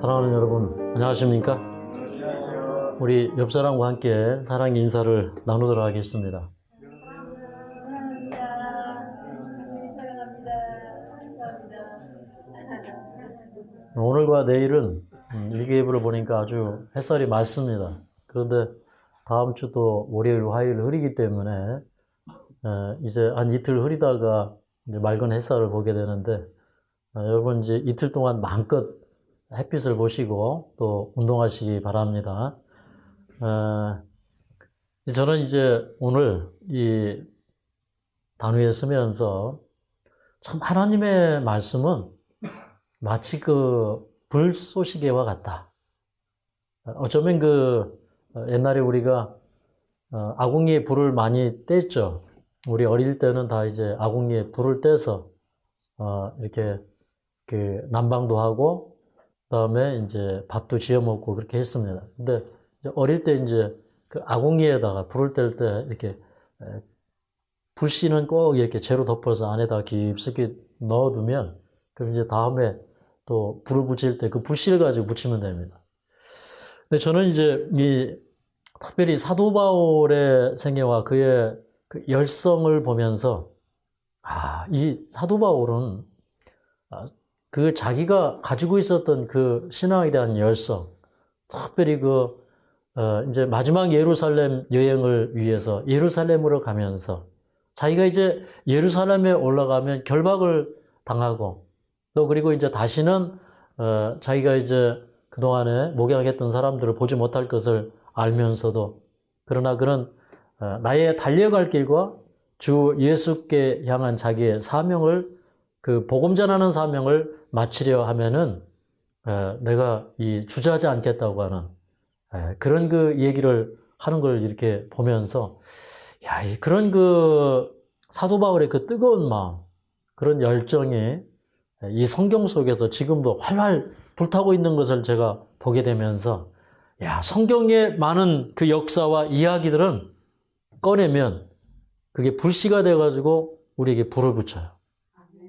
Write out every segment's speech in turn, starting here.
사랑하는 여러분, 안녕하십니까? 우리 옆 사람과 함께 사랑의 인사를 나누도록 하겠습니다. 오늘과 내일은 일기예보를 보니까 아주 햇살이 맑습니다. 그런데 다음 주 또 월요일, 화요일 흐리기 때문에 이제 한 이틀 흐리다가 이제 맑은 햇살을 보게 되는데 여러분 이제 이틀 동안 마음껏 햇빛을 보시고 또 운동하시기 바랍니다. 저는 이제 오늘 이 단위에 쓰면서 참 하나님의 말씀은 마치 그 불쏘시개와 같다. 어쩌면 옛날에 우리가 아궁이에 불을 많이 뗐죠. 우리 어릴 때는 다 이제 아궁이에 불을 떼서 이렇게 난방도 하고 그다음에 이제 밥도 지어 먹고 그렇게 했습니다. 근데 이제 어릴 때 이제 그 아궁이에다가 불을 뗄 때 이렇게 불씨는 꼭 이렇게 재로 덮어서 안에다 깊숙이 넣어두면 그럼 이제 다음에 또 불을 붙일 때 그 불씨를 가지고 붙이면 됩니다. 근데 저는 이제 특별히 사도 바울의 생애와 그의 그 열성을 보면서 이 사도 바울은 그 자기가 가지고 있었던 그 신앙에 대한 열성, 특별히 이제 마지막 예루살렘 여행을 위해서 예루살렘으로 가면서 자기가 이제 예루살렘에 올라가면 결박을 당하고 또 그리고 이제 다시는 자기가 이제 그동안에 목양했던 사람들을 보지 못할 것을 알면서도 그러나 그런 나의 달려갈 길과 주 예수께 향한 자기의 사명을 그 복음 전하는 사명을 마치려 하면은 내가 주저하지 않겠다고 하는 그런 그 얘기를 하는 걸 이렇게 보면서 그런 사도 바울의 그 뜨거운 마음, 그런 열정이 이 성경 속에서 지금도 활활 불타고 있는 것을 제가 보게 되면서 성경의 많은 그 역사와 이야기들은 꺼내면 그게 불씨가 돼가지고 우리에게 불을 붙여요.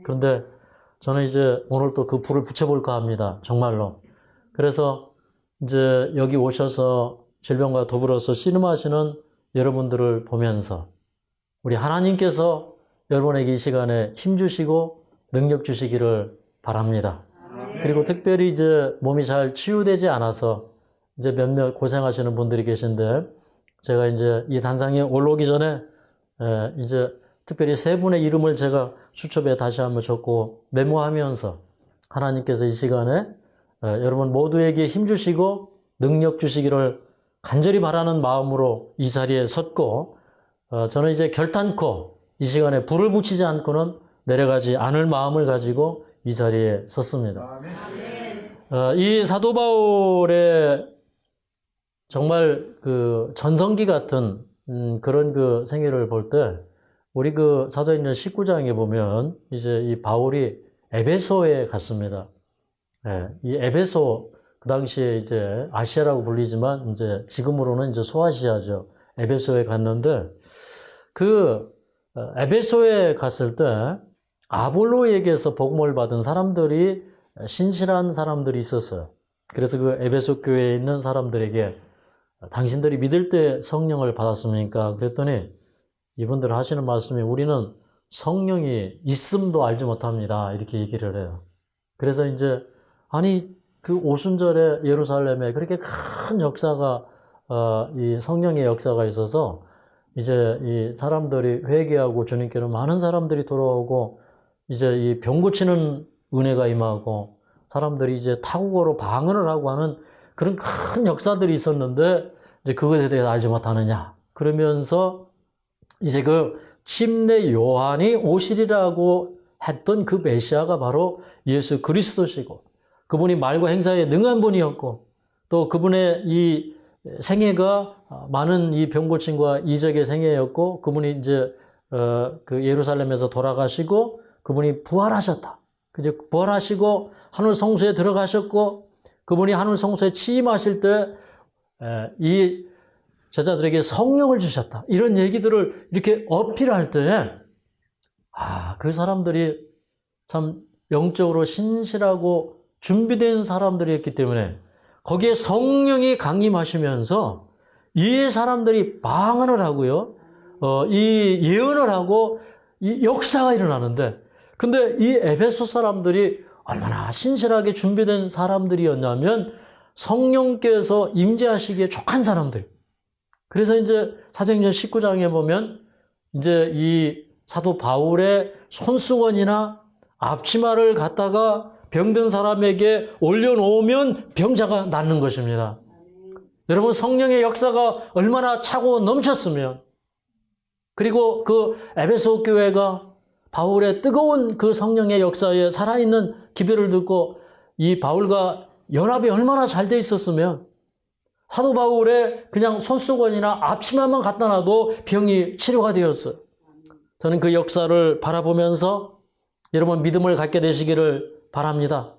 그런데 저는 이제 오늘 또 그 불을 붙여볼까 합니다. 정말로. 그래서 이제 여기 오셔서 질병과 더불어서 씨름하시는 여러분들을 보면서 우리 하나님께서 여러분에게 이 시간에 힘 주시고 능력 주시기를 바랍니다. 그리고 특별히 이제 몸이 잘 치유되지 않아서 이제 몇몇 고생하시는 분들이 계신데 제가 이제 이 단상에 올라오기 전에 이제 특별히 세 분의 이름을 제가 수첩에 다시 한번 적고 메모하면서 하나님께서 이 시간에 여러분 모두에게 힘 주시고 능력 주시기를 간절히 바라는 마음으로 이 자리에 섰고 저는 이제 결단코 이 시간에 불을 붙이지 않고는 내려가지 않을 마음을 가지고 이 자리에 섰습니다. 이 사도 바울의 정말 그 전성기 같은 그런 그 생애를 볼 때 우리 그 사도행전 19장에 보면 이제 이 바울이 에베소에 갔습니다. 이 에베소 그 당시에 이제 아시아라고 불리지만 이제 지금으로는 이제 소아시아죠. 에베소에 갔는데 에베소에 갔을 때 아볼로에게서 복음을 받은 사람들이 신실한 사람들이 있었어요. 그래서 그 에베소 교회에 있는 사람들에게 당신들이 믿을 때 성령을 받았습니까? 그랬더니 이분들 하시는 말씀이 우리는 성령이 있음도 알지 못합니다. 이렇게 얘기를 해요. 그래서 이제 그 오순절에 예루살렘에 그렇게 큰 역사가 이 성령의 역사가 있어서 이제 이 사람들이 회개하고 주님께로 많은 사람들이 돌아오고 이제 이 병 고치는 은혜가 임하고 사람들이 이제 타국어로 방언을 하고 하는 그런 큰 역사들이 있었는데 이제 그것에 대해서 알지 못하느냐. 그러면서 이제 그 침례 요한이 오시리라고 했던 그 메시아가 바로 예수 그리스도시고 그분이 말과 행사에 능한 분이었고 또 그분의 이 생애가 많은 이 병고침과 이적의 생애였고 그분이 이제 그 예루살렘에서 돌아가시고 그분이 부활하셨다. 이제 부활하시고 하늘 성소에 들어가셨고 그분이 하늘 성소에 취임하실 때 이 제자들에게 성령을 주셨다. 이런 얘기들을 이렇게 어필할 때 그 사람들이 참 영적으로 신실하고 준비된 사람들이었기 때문에 거기에 성령이 강림하시면서 이 사람들이 방언을 하고요. 이 예언을 하고 이 역사가 일어나는데, 근데 이 에베소 사람들이 얼마나 신실하게 준비된 사람들이었냐면 성령께서 임재하시기에 족한 사람들. 그래서 이제 사도행전 19장에 보면 이제 이 사도 바울의 손수건이나 앞치마를 갖다가 병든 사람에게 올려놓으면 병자가 낫는 것입니다. 여러분, 성령의 역사가 얼마나 차고 넘쳤으면, 그리고 그 에베소 교회가 바울의 뜨거운 그 성령의 역사에 살아있는 기별을 듣고 이 바울과 연합이 얼마나 잘 돼 있었으면 사도 바울의 그냥 손수건이나 앞치마만 갖다 놔도 병이 치료가 되었어요. 저는 그 역사를 바라보면서 여러분 믿음을 갖게 되시기를 바랍니다.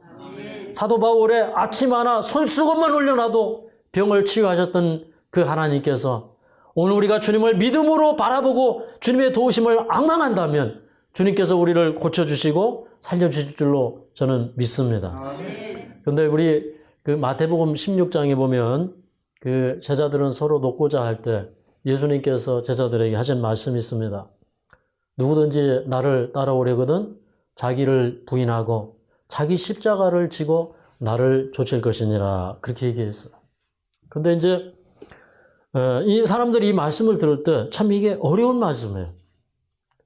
사도 바울의 앞치마나 손수건만 올려놔도 병을 치유하셨던 그 하나님께서 오늘 우리가 주님을 믿음으로 바라보고 주님의 도우심을 앙망한다면 주님께서 우리를 고쳐주시고 살려주실 줄로 저는 믿습니다. 그런데 우리 그 마태복음 16장에 보면 그 제자들은 서로 돕고자 할 때 예수님께서 제자들에게 하신 말씀이 있습니다. 누구든지 나를 따라오려거든 자기를 부인하고 자기 십자가를 지고 나를 좇을 것이니라, 그렇게 얘기했어요. 근데 이제 이 사람들이 이 말씀을 들을 때 참 이게 어려운 말씀이에요.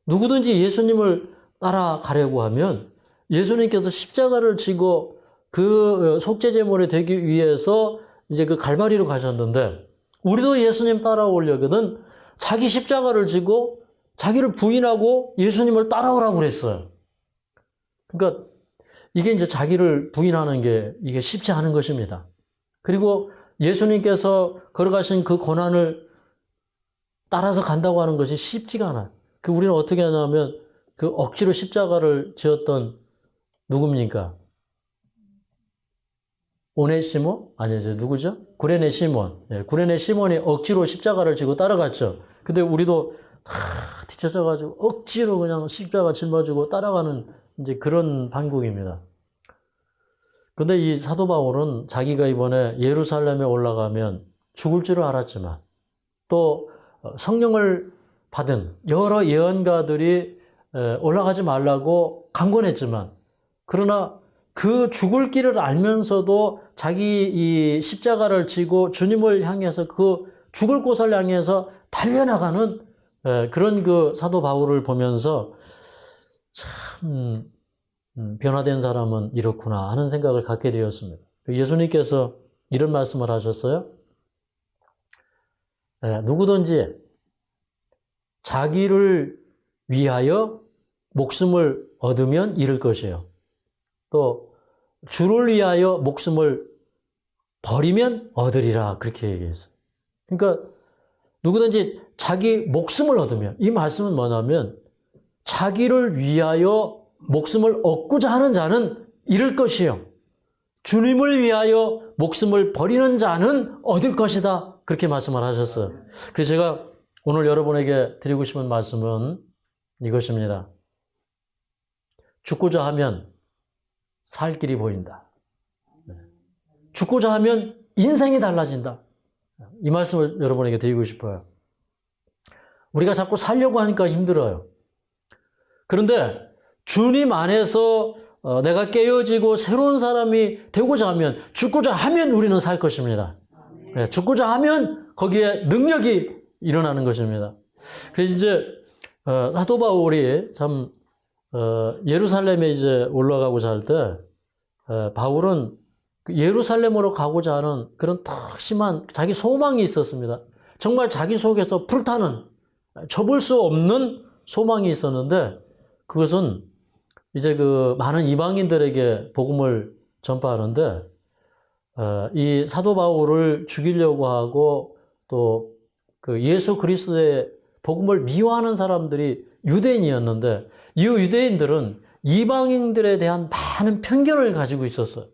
누구든지 예수님을 따라가려고 하면 예수님께서 십자가를 지고 그 속죄제물이 되기 위해서 이제 그 갈바리로 가셨는데, 우리도 예수님 따라오려거든 자기 십자가를 지고 자기를 부인하고 예수님을 따라오라고 그랬어요. 그러니까 이게 이제 자기를 부인하는 게 이게 쉽지 않은 것입니다. 그리고 예수님께서 걸어가신 그 고난을 따라서 간다고 하는 것이 쉽지가 않아요. 우리는 어떻게 하냐면 그 억지로 십자가를 지었던 누굽니까? 오네시모? 아니죠. 누구죠? 구레네 시몬. 네, 구레네 시몬이 억지로 십자가를 지고 따라갔죠. 근데 우리도 다 뒤쳐져가지고 억지로 그냥 십자가 짊어지고 따라가는 이제 그런 방국입니다. 근데 이 사도 바울은 자기가 이번에 예루살렘에 올라가면 죽을 줄을 알았지만 또 성령을 받은 여러 예언가들이 올라가지 말라고 강권했지만, 그러나 그 죽을 길을 알면서도 자기 이 십자가를 지고 주님을 향해서 그 죽을 곳을 향해서 달려나가는 그런 그 사도 바울을 보면서 참 변화된 사람은 이렇구나 하는 생각을 갖게 되었습니다. 예수님께서 이런 말씀을 하셨어요. 누구든지 자기를 위하여 목숨을 얻으면 잃을 것이에요. 또 주를 위하여 목숨을 버리면 얻으리라, 그렇게 얘기했어요. 그러니까 누구든지 자기 목숨을 얻으면, 이 말씀은 뭐냐면 자기를 위하여 목숨을 얻고자 하는 자는 잃을 것이요, 주님을 위하여 목숨을 버리는 자는 얻을 것이다, 그렇게 말씀을 하셨어요. 그래서 제가 오늘 여러분에게 드리고 싶은 말씀은 이것입니다. 죽고자 하면 살 길이 보인다. 죽고자 하면 인생이 달라진다. 이 말씀을 여러분에게 드리고 싶어요. 우리가 자꾸 살려고 하니까 힘들어요. 그런데 주님 안에서 내가 깨어지고 새로운 사람이 되고자 하면, 죽고자 하면 우리는 살 것입니다. 죽고자 하면 거기에 능력이 일어나는 것입니다. 그래서 이제 사도 바울이 참 예루살렘에 이제 올라가고자 할 때 바울은 예루살렘으로 가고자 하는 그런 더 심한 자기 소망이 있었습니다. 정말 자기 속에서 불타는, 접을 수 없는 소망이 있었는데, 그것은 이제 그 많은 이방인들에게 복음을 전파하는데, 이 사도 바울을 죽이려고 하고 또 그 예수 그리스도의 복음을 미워하는 사람들이 유대인이었는데, 이 유대인들은 이방인들에 대한 많은 편견을 가지고 있었어요.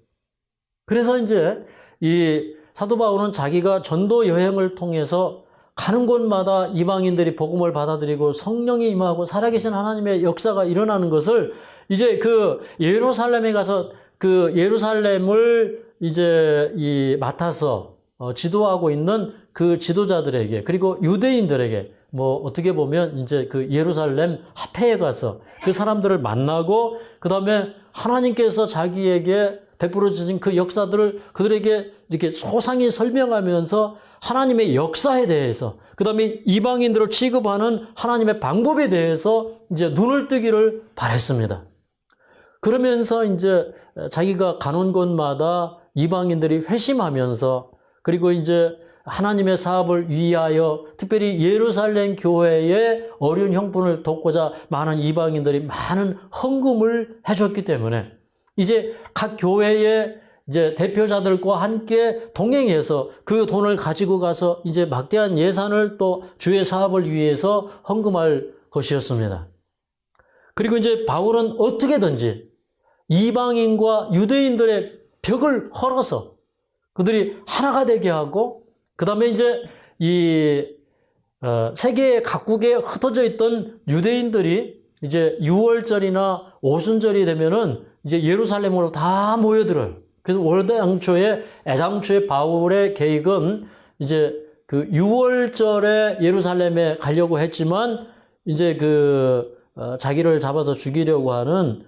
그래서 이제 이 사도 바울은 자기가 전도 여행을 통해서 가는 곳마다 이방인들이 복음을 받아들이고 성령이 임하고 살아계신 하나님의 역사가 일어나는 것을 이제 그 예루살렘에 가서 그 예루살렘을 이제 맡아서 지도하고 있는 그 지도자들에게, 그리고 유대인들에게, 뭐 어떻게 보면 이제 그 예루살렘 합회에 가서 그 사람들을 만나고, 그 다음에 하나님께서 자기에게 베풀어 주신 그 역사들을 그들에게 이렇게 소상히 설명하면서 하나님의 역사에 대해서, 그 다음에 이방인들을 취급하는 하나님의 방법에 대해서 이제 눈을 뜨기를 바랬습니다. 그러면서 이제 자기가 가는 곳마다 이방인들이 회심하면서, 그리고 이제 하나님의 사업을 위하여 특별히 예루살렘 교회의 어려운 형편을 돕고자 많은 이방인들이 많은 헌금을 해줬기 때문에 이제 각 교회의 이제 대표자들과 함께 동행해서 그 돈을 가지고 가서 이제 막대한 예산을 또 주의 사업을 위해서 헌금할 것이었습니다. 그리고 이제 바울은 어떻게든지 이방인과 유대인들의 벽을 헐어서 그들이 하나가 되게 하고, 그 다음에 이제 이 세계 각국에 흩어져 있던 유대인들이 이제 6월절이나 오순절이 되면은 이제 예루살렘으로 다 모여들어요. 그래서 애당초에 바울의 계획은 이제 그 6월절에 예루살렘에 가려고 했지만 이제 자기를 잡아서 죽이려고 하는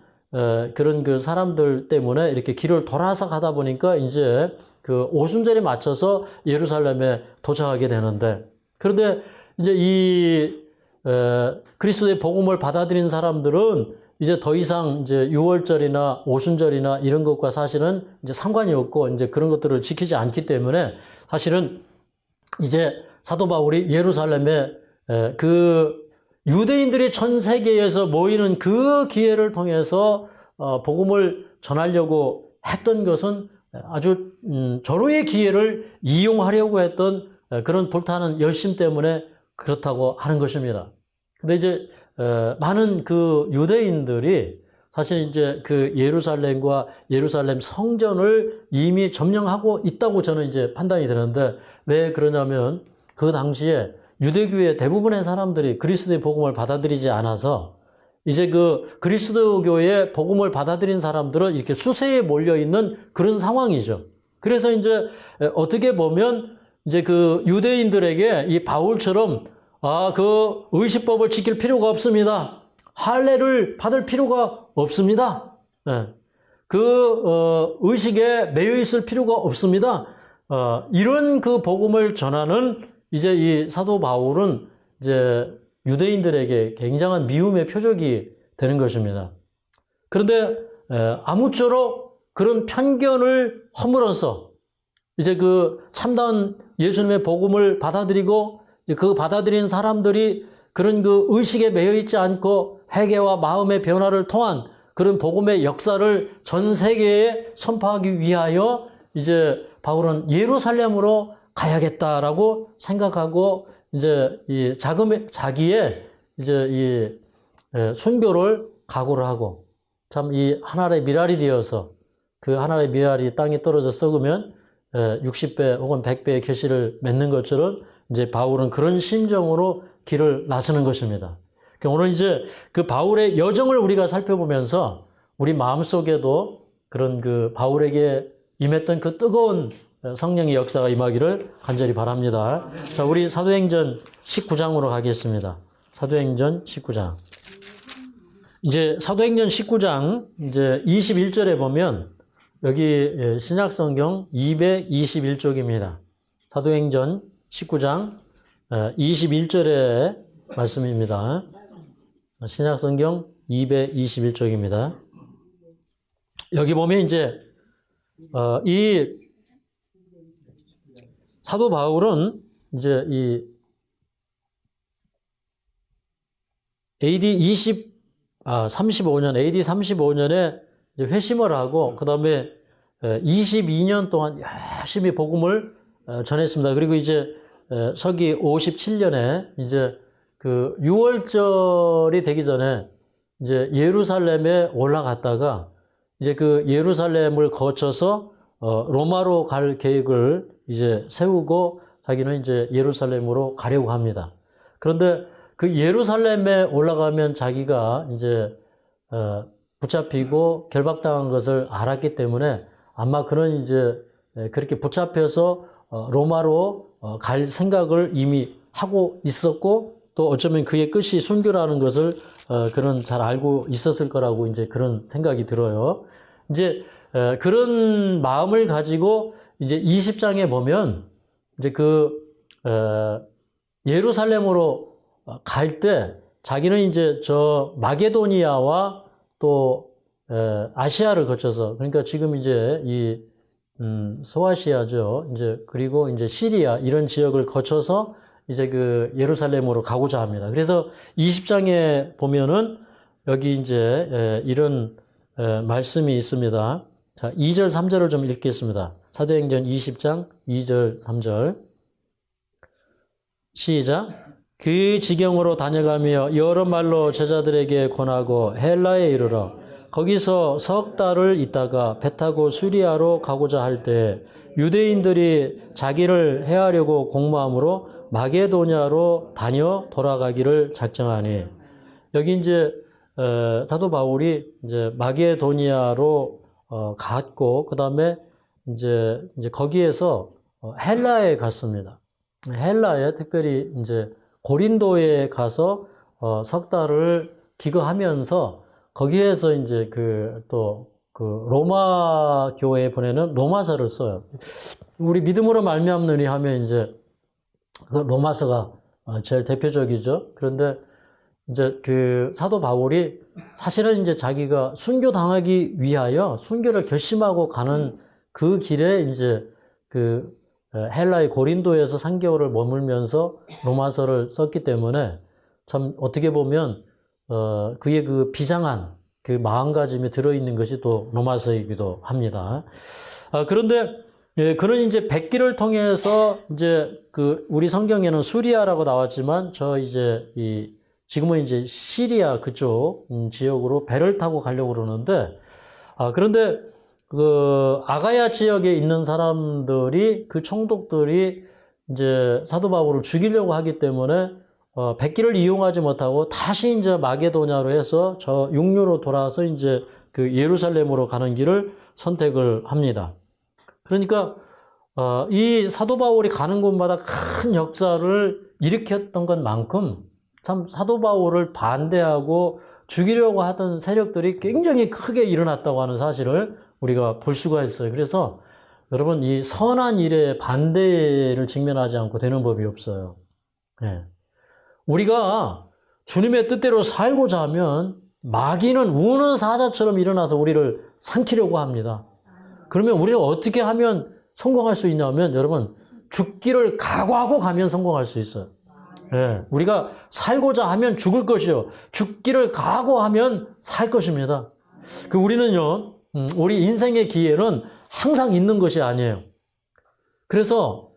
그런 그 사람들 때문에 이렇게 길을 돌아서 가다 보니까 이제 그 오순절에 맞춰서 예루살렘에 도착하게 되는데, 그런데 이제 그리스도의 복음을 받아들인 사람들은 이제 더 이상 이제 6월절이나 오순절이나 이런 것과 사실은 이제 상관이 없고 이제 그런 것들을 지키지 않기 때문에 사실은 이제 사도 바울이 예루살렘에 그 유대인들이 전 세계에서 모이는 그 기회를 통해서 복음을 전하려고 했던 것은 아주 전후의 기회를 이용하려고 했던 그런 불타는 열심 때문에 그렇다고 하는 것입니다. 근데 이제 많은 그 유대인들이 사실 이제 그 예루살렘과 예루살렘 성전을 이미 점령하고 있다고 저는 이제 판단이 되는데, 왜 그러냐면 그 당시에 유대교의 대부분의 사람들이 그리스도의 복음을 받아들이지 않아서 이제 그 그리스도교의 복음을 받아들인 사람들은 이렇게 수세에 몰려 있는 그런 상황이죠. 그래서 이제 어떻게 보면 이제 그 유대인들에게 이 바울처럼 그 의식법을 지킬 필요가 없습니다. 할례를 받을 필요가 없습니다. 의식에 매여 있을 필요가 없습니다. 이런 그 복음을 전하는 이제 이 사도 바울은 이제 유대인들에게 굉장한 미움의 표적이 되는 것입니다. 그런데 아무쪼록 그런 편견을 허물어서 이제 그 참다운 예수님의 복음을 받아들이고 그 받아들인 사람들이 그런 그 의식에 매여 있지 않고 회개와 마음의 변화를 통한 그런 복음의 역사를 전 세계에 선포하기 위하여 이제 바울은 예루살렘으로 가야겠다라고 생각하고 이제 자기의 이제 순교를 각오를 하고, 참 이 하나의 미랄이 되어서 그 하나의 미랄이 땅에 떨어져 썩으면 60배 혹은 100배의 결실을 맺는 것처럼 이제 바울은 그런 심정으로 길을 나서는 것입니다. 오늘 이제 그 바울의 여정을 우리가 살펴보면서 우리 마음속에도 그런 그 바울에게 임했던 그 뜨거운 성령의 역사가 임하기를 간절히 바랍니다. 자, 우리 사도행전 19장으로 가겠습니다. 사도행전 19장. 이제 사도행전 19장 이제 21절에 보면 여기 신약성경 221쪽입니다. 사도행전 19장 21절의 말씀입니다. 신약성경 221쪽입니다. 여기 보면 이제 이 사도 바울은 이제 이 AD 35년, AD 35년에 이제 회심을 하고, 그 다음에 22년 동안 열심히 복음을 전했습니다. 그리고 이제 서기 57년에 이제 그 6월절이 되기 전에 이제 예루살렘에 올라갔다가 이제 그 예루살렘을 거쳐서 로마로 갈 계획을 이제 세우고 자기는 이제 예루살렘으로 가려고 합니다. 그런데 그 예루살렘에 올라가면 자기가 이제 붙잡히고 결박당한 것을 알았기 때문에 아마 그런 이제 그렇게 붙잡혀서 로마로 갈 생각을 이미 하고 있었고 또 어쩌면 그의 끝이 순교라는 것을 그는 잘 알고 있었을 거라고 이제 그런 생각이 들어요. 이제 그런 마음을 가지고 이제 20장에 보면 이제 예루살렘으로 갈 때 자기는 이제 저 마게도니아와 또 아시아를 거쳐서 그러니까 지금 이제 이 소아시아죠. 이제 그리고 이제 시리아 이런 지역을 거쳐서 이제 그 예루살렘으로 가고자 합니다. 그래서 20장에 보면은 여기 이제 이런 말씀이 있습니다. 자, 2절 3절을 좀 읽겠습니다. 사도행전 20장 2절 3절 시작. 그 지경으로 다녀가며 여러 말로 제자들에게 권하고 헬라에 이르러 거기서 석 달을 있다가 배 타고 수리아로 가고자 할 때 유대인들이 자기를 해하려고 공모함으로 마게도냐로 다녀 돌아가기를 작정하니 여기 이제 사도 바울이 이제 마게도니아로 갔고 그다음에 이제 거기에서 헬라에 갔습니다. 헬라에 특별히 이제 고린도에 가서 석 달을 기거하면서 거기에서 이제 그 로마 교회에 보내는 로마서를 써요. 우리 믿음으로 말미암느니 하면 이제 그 로마서가 제일 대표적이죠. 그런데 이제 그 사도 바울이 사실은 이제 자기가 순교당하기 위하여 순교를 결심하고 가는 그 길에 이제 그 헬라의 고린도에서 3개월을 머물면서 로마서를 썼기 때문에 참 어떻게 보면 그의 그 비장한 그 마음가짐이 들어있는 것이 또 로마서이기도 합니다. 그런데 그는 이제 백기를 통해서 이제 그 우리 성경에는 수리아라고 나왔지만 지금은 이제 시리아 그쪽 지역으로 배를 타고 가려고 그러는데 그런데 그 아가야 지역에 있는 사람들이 그 총독들이 이제 사도 바울을 죽이려고 하기 때문에 백기를 이용하지 못하고 다시 이제 마게도냐로 해서 저 육로로 돌아서 이제 그 예루살렘으로 가는 길을 선택을 합니다. 그러니까 이 사도 바울이 가는 곳마다 큰 역사를 일으켰던 것만큼 참 사도 바울을 반대하고 죽이려고 하던 세력들이 굉장히 크게 일어났다고 하는 사실을 우리가 볼 수가 있어요. 그래서 여러분 이 선한 일에 반대를 직면하지 않고 되는 법이 없어요. 네. 우리가 주님의 뜻대로 살고자 하면 마귀는 우는 사자처럼 일어나서 우리를 삼키려고 합니다. 그러면 우리는 어떻게 하면 성공할 수 있냐면 여러분 죽기를 각오하고 가면 성공할 수 있어요. 네. 우리가 살고자 하면 죽을 것이요. 죽기를 각오하면 살 것입니다. 우리는요. 우리 인생의 기회는 항상 있는 것이 아니에요. 그래서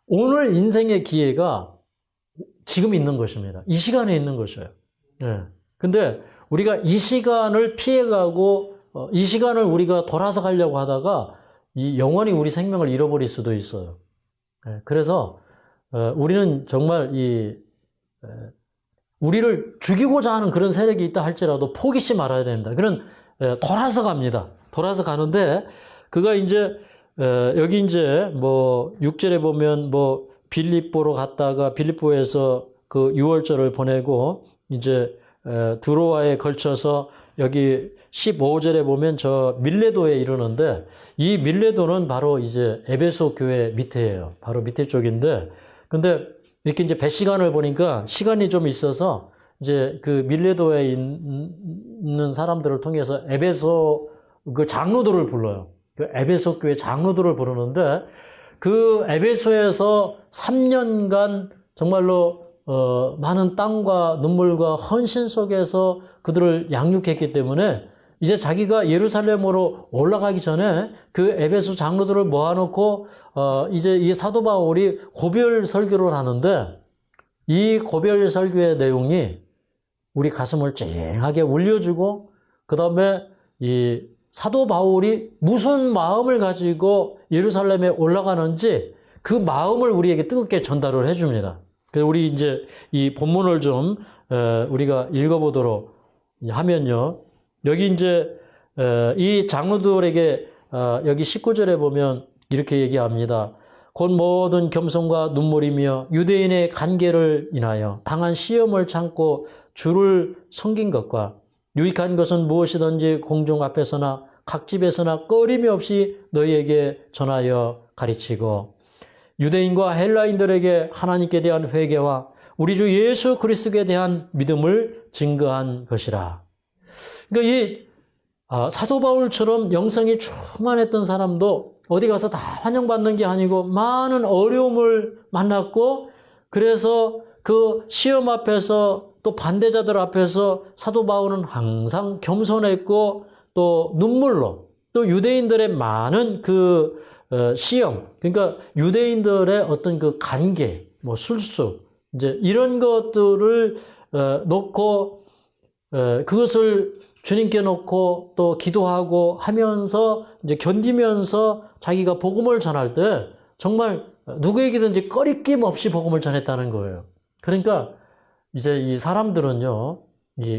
오늘 인생의 기회가 지금 있는 것입니다. 이 시간에 있는 것이에요. 네. 근데 우리가 이 시간을 피해가고 이 시간을 우리가 돌아서 가려고 하다가 이 영원히 우리 생명을 잃어버릴 수도 있어요. 네. 그래서 우리는 정말 우리를 죽이고자 하는 그런 세력이 있다 할지라도 포기치 말아야 됩니다. 그런 돌아서 갑니다. 돌아서 가는데 그가 이제 여기 이제 뭐 6절에 보면 뭐 빌립보로 갔다가 빌립보에서 그 6월절을 보내고 이제 드로아에 걸쳐서 여기 15절에 보면 저 밀레도에 이르는데 이 밀레도는 바로 이제 에베소 교회 밑에예요. 바로 밑에 쪽인데 근데 이렇게 이제 배 시간을 보니까 시간이 좀 있어서 이제 그 밀레도에 있는 사람들을 통해서 에베소 그 장로들을 불러요. 그 에베소 교회 장로들을 부르는데 그 에베소에서 3년간 정말로 많은 땀과 눈물과 헌신 속에서 그들을 양육했기 때문에 이제 자기가 예루살렘으로 올라가기 전에 그 에베소 장로들을 모아놓고 이제 이 사도 바울이 고별 설교를 하는데 이 고별 설교의 내용이 우리 가슴을 찡하게 울려주고 그 다음에 이 사도 바울이 무슨 마음을 가지고 예루살렘에 올라가는지 그 마음을 우리에게 뜨겁게 전달을 해줍니다. 그래서 우리 이제 이 본문을 좀 우리가 읽어보도록 하면요. 여기 이제 이 장로들에게 여기 19절에 보면 이렇게 얘기합니다. 곧 모든 겸손과 눈물이며 유대인의 간계를 인하여 당한 시험을 참고 주를 섬긴 것과 유익한 것은 무엇이든지 공중 앞에서나 각 집에서나 꺼림이 없이 너희에게 전하여 가르치고 유대인과 헬라인들에게 하나님께 대한 회개와 우리 주 예수 그리스도에 대한 믿음을 증거한 것이라. 그러니까 이 사도 바울처럼 영성이 충만했던 사람도 어디 가서 다 환영받는 게 아니고 많은 어려움을 만났고 그래서 그 시험 앞에서 또 반대자들 앞에서 사도 바울은 항상 겸손했고 또 눈물로 또 유대인들의 많은 그 시험 그러니까 유대인들의 어떤 그 관계 뭐 술수 이제 이런 것들을 놓고 그것을 주님께 놓고 또 기도하고 하면서 이제 견디면서 자기가 복음을 전할 때 정말 누구에게든지 꺼리낌 없이 복음을 전했다는 거예요. 그러니까 이제 이 사람들은요,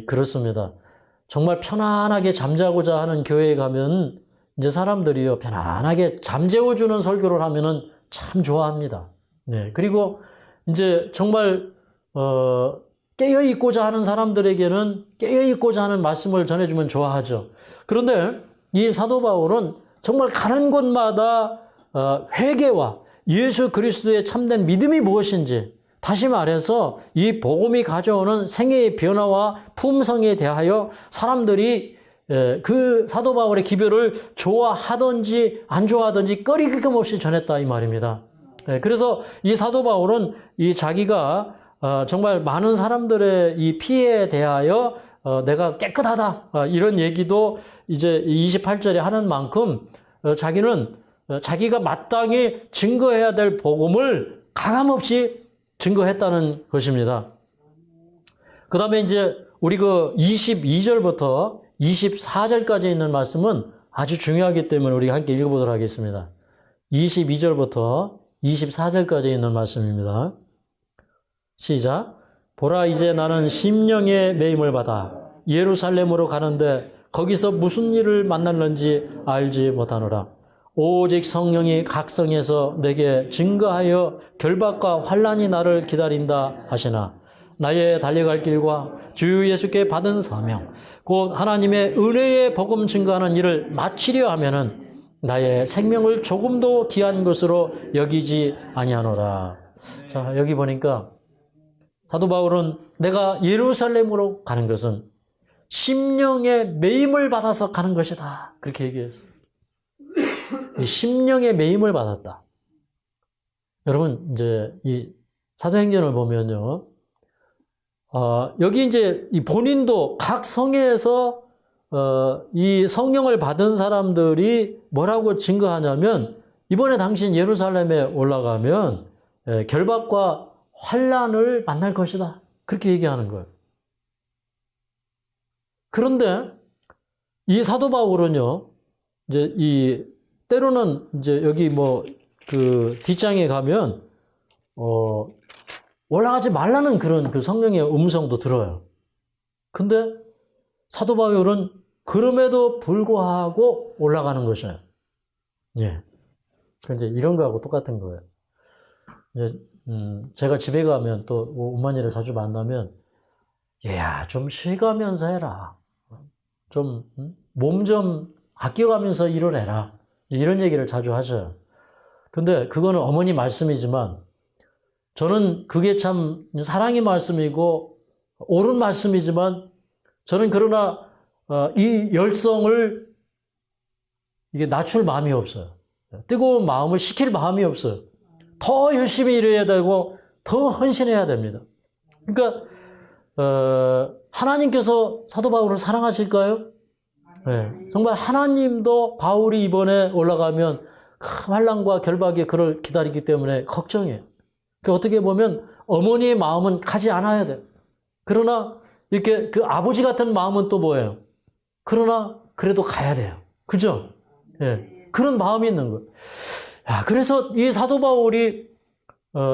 그렇습니다. 정말 편안하게 잠자고자 하는 교회에 가면 이제 사람들이요, 편안하게 잠재워주는 설교를 하면은 참 좋아합니다. 네. 그리고 이제 정말, 깨어있고자 하는 사람들에게는 깨어있고자 하는 말씀을 전해주면 좋아하죠. 그런데 이 사도 바울은 정말 가는 곳마다 회개와 예수 그리스도의 참된 믿음이 무엇인지 다시 말해서 이 복음이 가져오는 생애의 변화와 품성에 대하여 사람들이 그 사도 바울의 기별을 좋아하든지 안 좋아하든지 꺼리낌 없이 전했다 이 말입니다. 그래서 이 사도 바울은 이 자기가 정말 많은 사람들의 이 피해에 대하여 내가 깨끗하다 이런 얘기도 이제 28절에 하는 만큼 자기는 자기가 마땅히 증거해야 될 복음을 가감없이 증거했다는 것입니다. 그 다음에 이제 우리 그 22절부터 24절까지 있는 말씀은 아주 중요하기 때문에 우리가 함께 읽어보도록 하겠습니다. 22절부터 24절까지 있는 말씀입니다. 시작. 보라 이제 나는 심령의 매임을 받아 예루살렘으로 가는데 거기서 무슨 일을 만날는지 알지 못하노라. 오직 성령이 각 성에서 내게 증거하여 결박과 환난이 나를 기다린다 하시나 나의 달려갈 길과 주 예수께 받은 사명 곧 하나님의 은혜의 복음 증거하는 일을 마치려 하면은 나의 생명을 조금도 귀한 것으로 여기지 아니하노라. 자, 여기 보니까 사도 바울은 내가 예루살렘으로 가는 것은 심령의 매임을 받아서 가는 것이다. 그렇게 얘기했어요. 이 심령의 매임을 받았다. 여러분, 이제 이 사도행전을 보면요. 여기 이제 이 본인도 각 성에서 이 성령을 받은 사람들이 뭐라고 증거하냐면 이번에 당신 예루살렘에 올라가면 결박과 환난을 만날 것이다. 그렇게 얘기하는 거예요. 그런데 이 사도 바울은요, 이제 이 때로는 이제 여기 뭐 그 뒷장에 가면 올라가지 말라는 그런 그 성령의 음성도 들어요. 근데 사도 바울은 그럼에도 불구하고 올라가는 것이에요. 예. 이제 이런 거하고 똑같은 거예요. 이제 제가 집에 가면 또 어머니를 자주 만나면 얘야 좀 쉬가면서 해라. 좀 몸 좀 아껴가면서 일을 해라. 이런 얘기를 자주 하죠. 근데 그거는 어머니 말씀이지만 저는 그게 참 사랑의 말씀이고 옳은 말씀이지만 저는 그러나 이 열성을 이게 낮출 마음이 없어요. 뜨거운 마음을 식힐 마음이 없어요. 더 열심히 일해야 되고 더 헌신해야 됩니다. 그러니까 하나님께서 사도 바울을 사랑하실까요? 네. 정말 하나님도 바울이 이번에 올라가면 큰 환난과 결박이 그를 기다리기 때문에 걱정해요. 그러니까 어떻게 보면 어머니의 마음은 가지 않아야 돼요. 그러나 이렇게 그 아버지 같은 마음은 또 뭐예요? 그러나 그래도 가야 돼요. 그죠? 네. 그런 마음이 있는 거예요. 야, 그래서 이 사도 바울이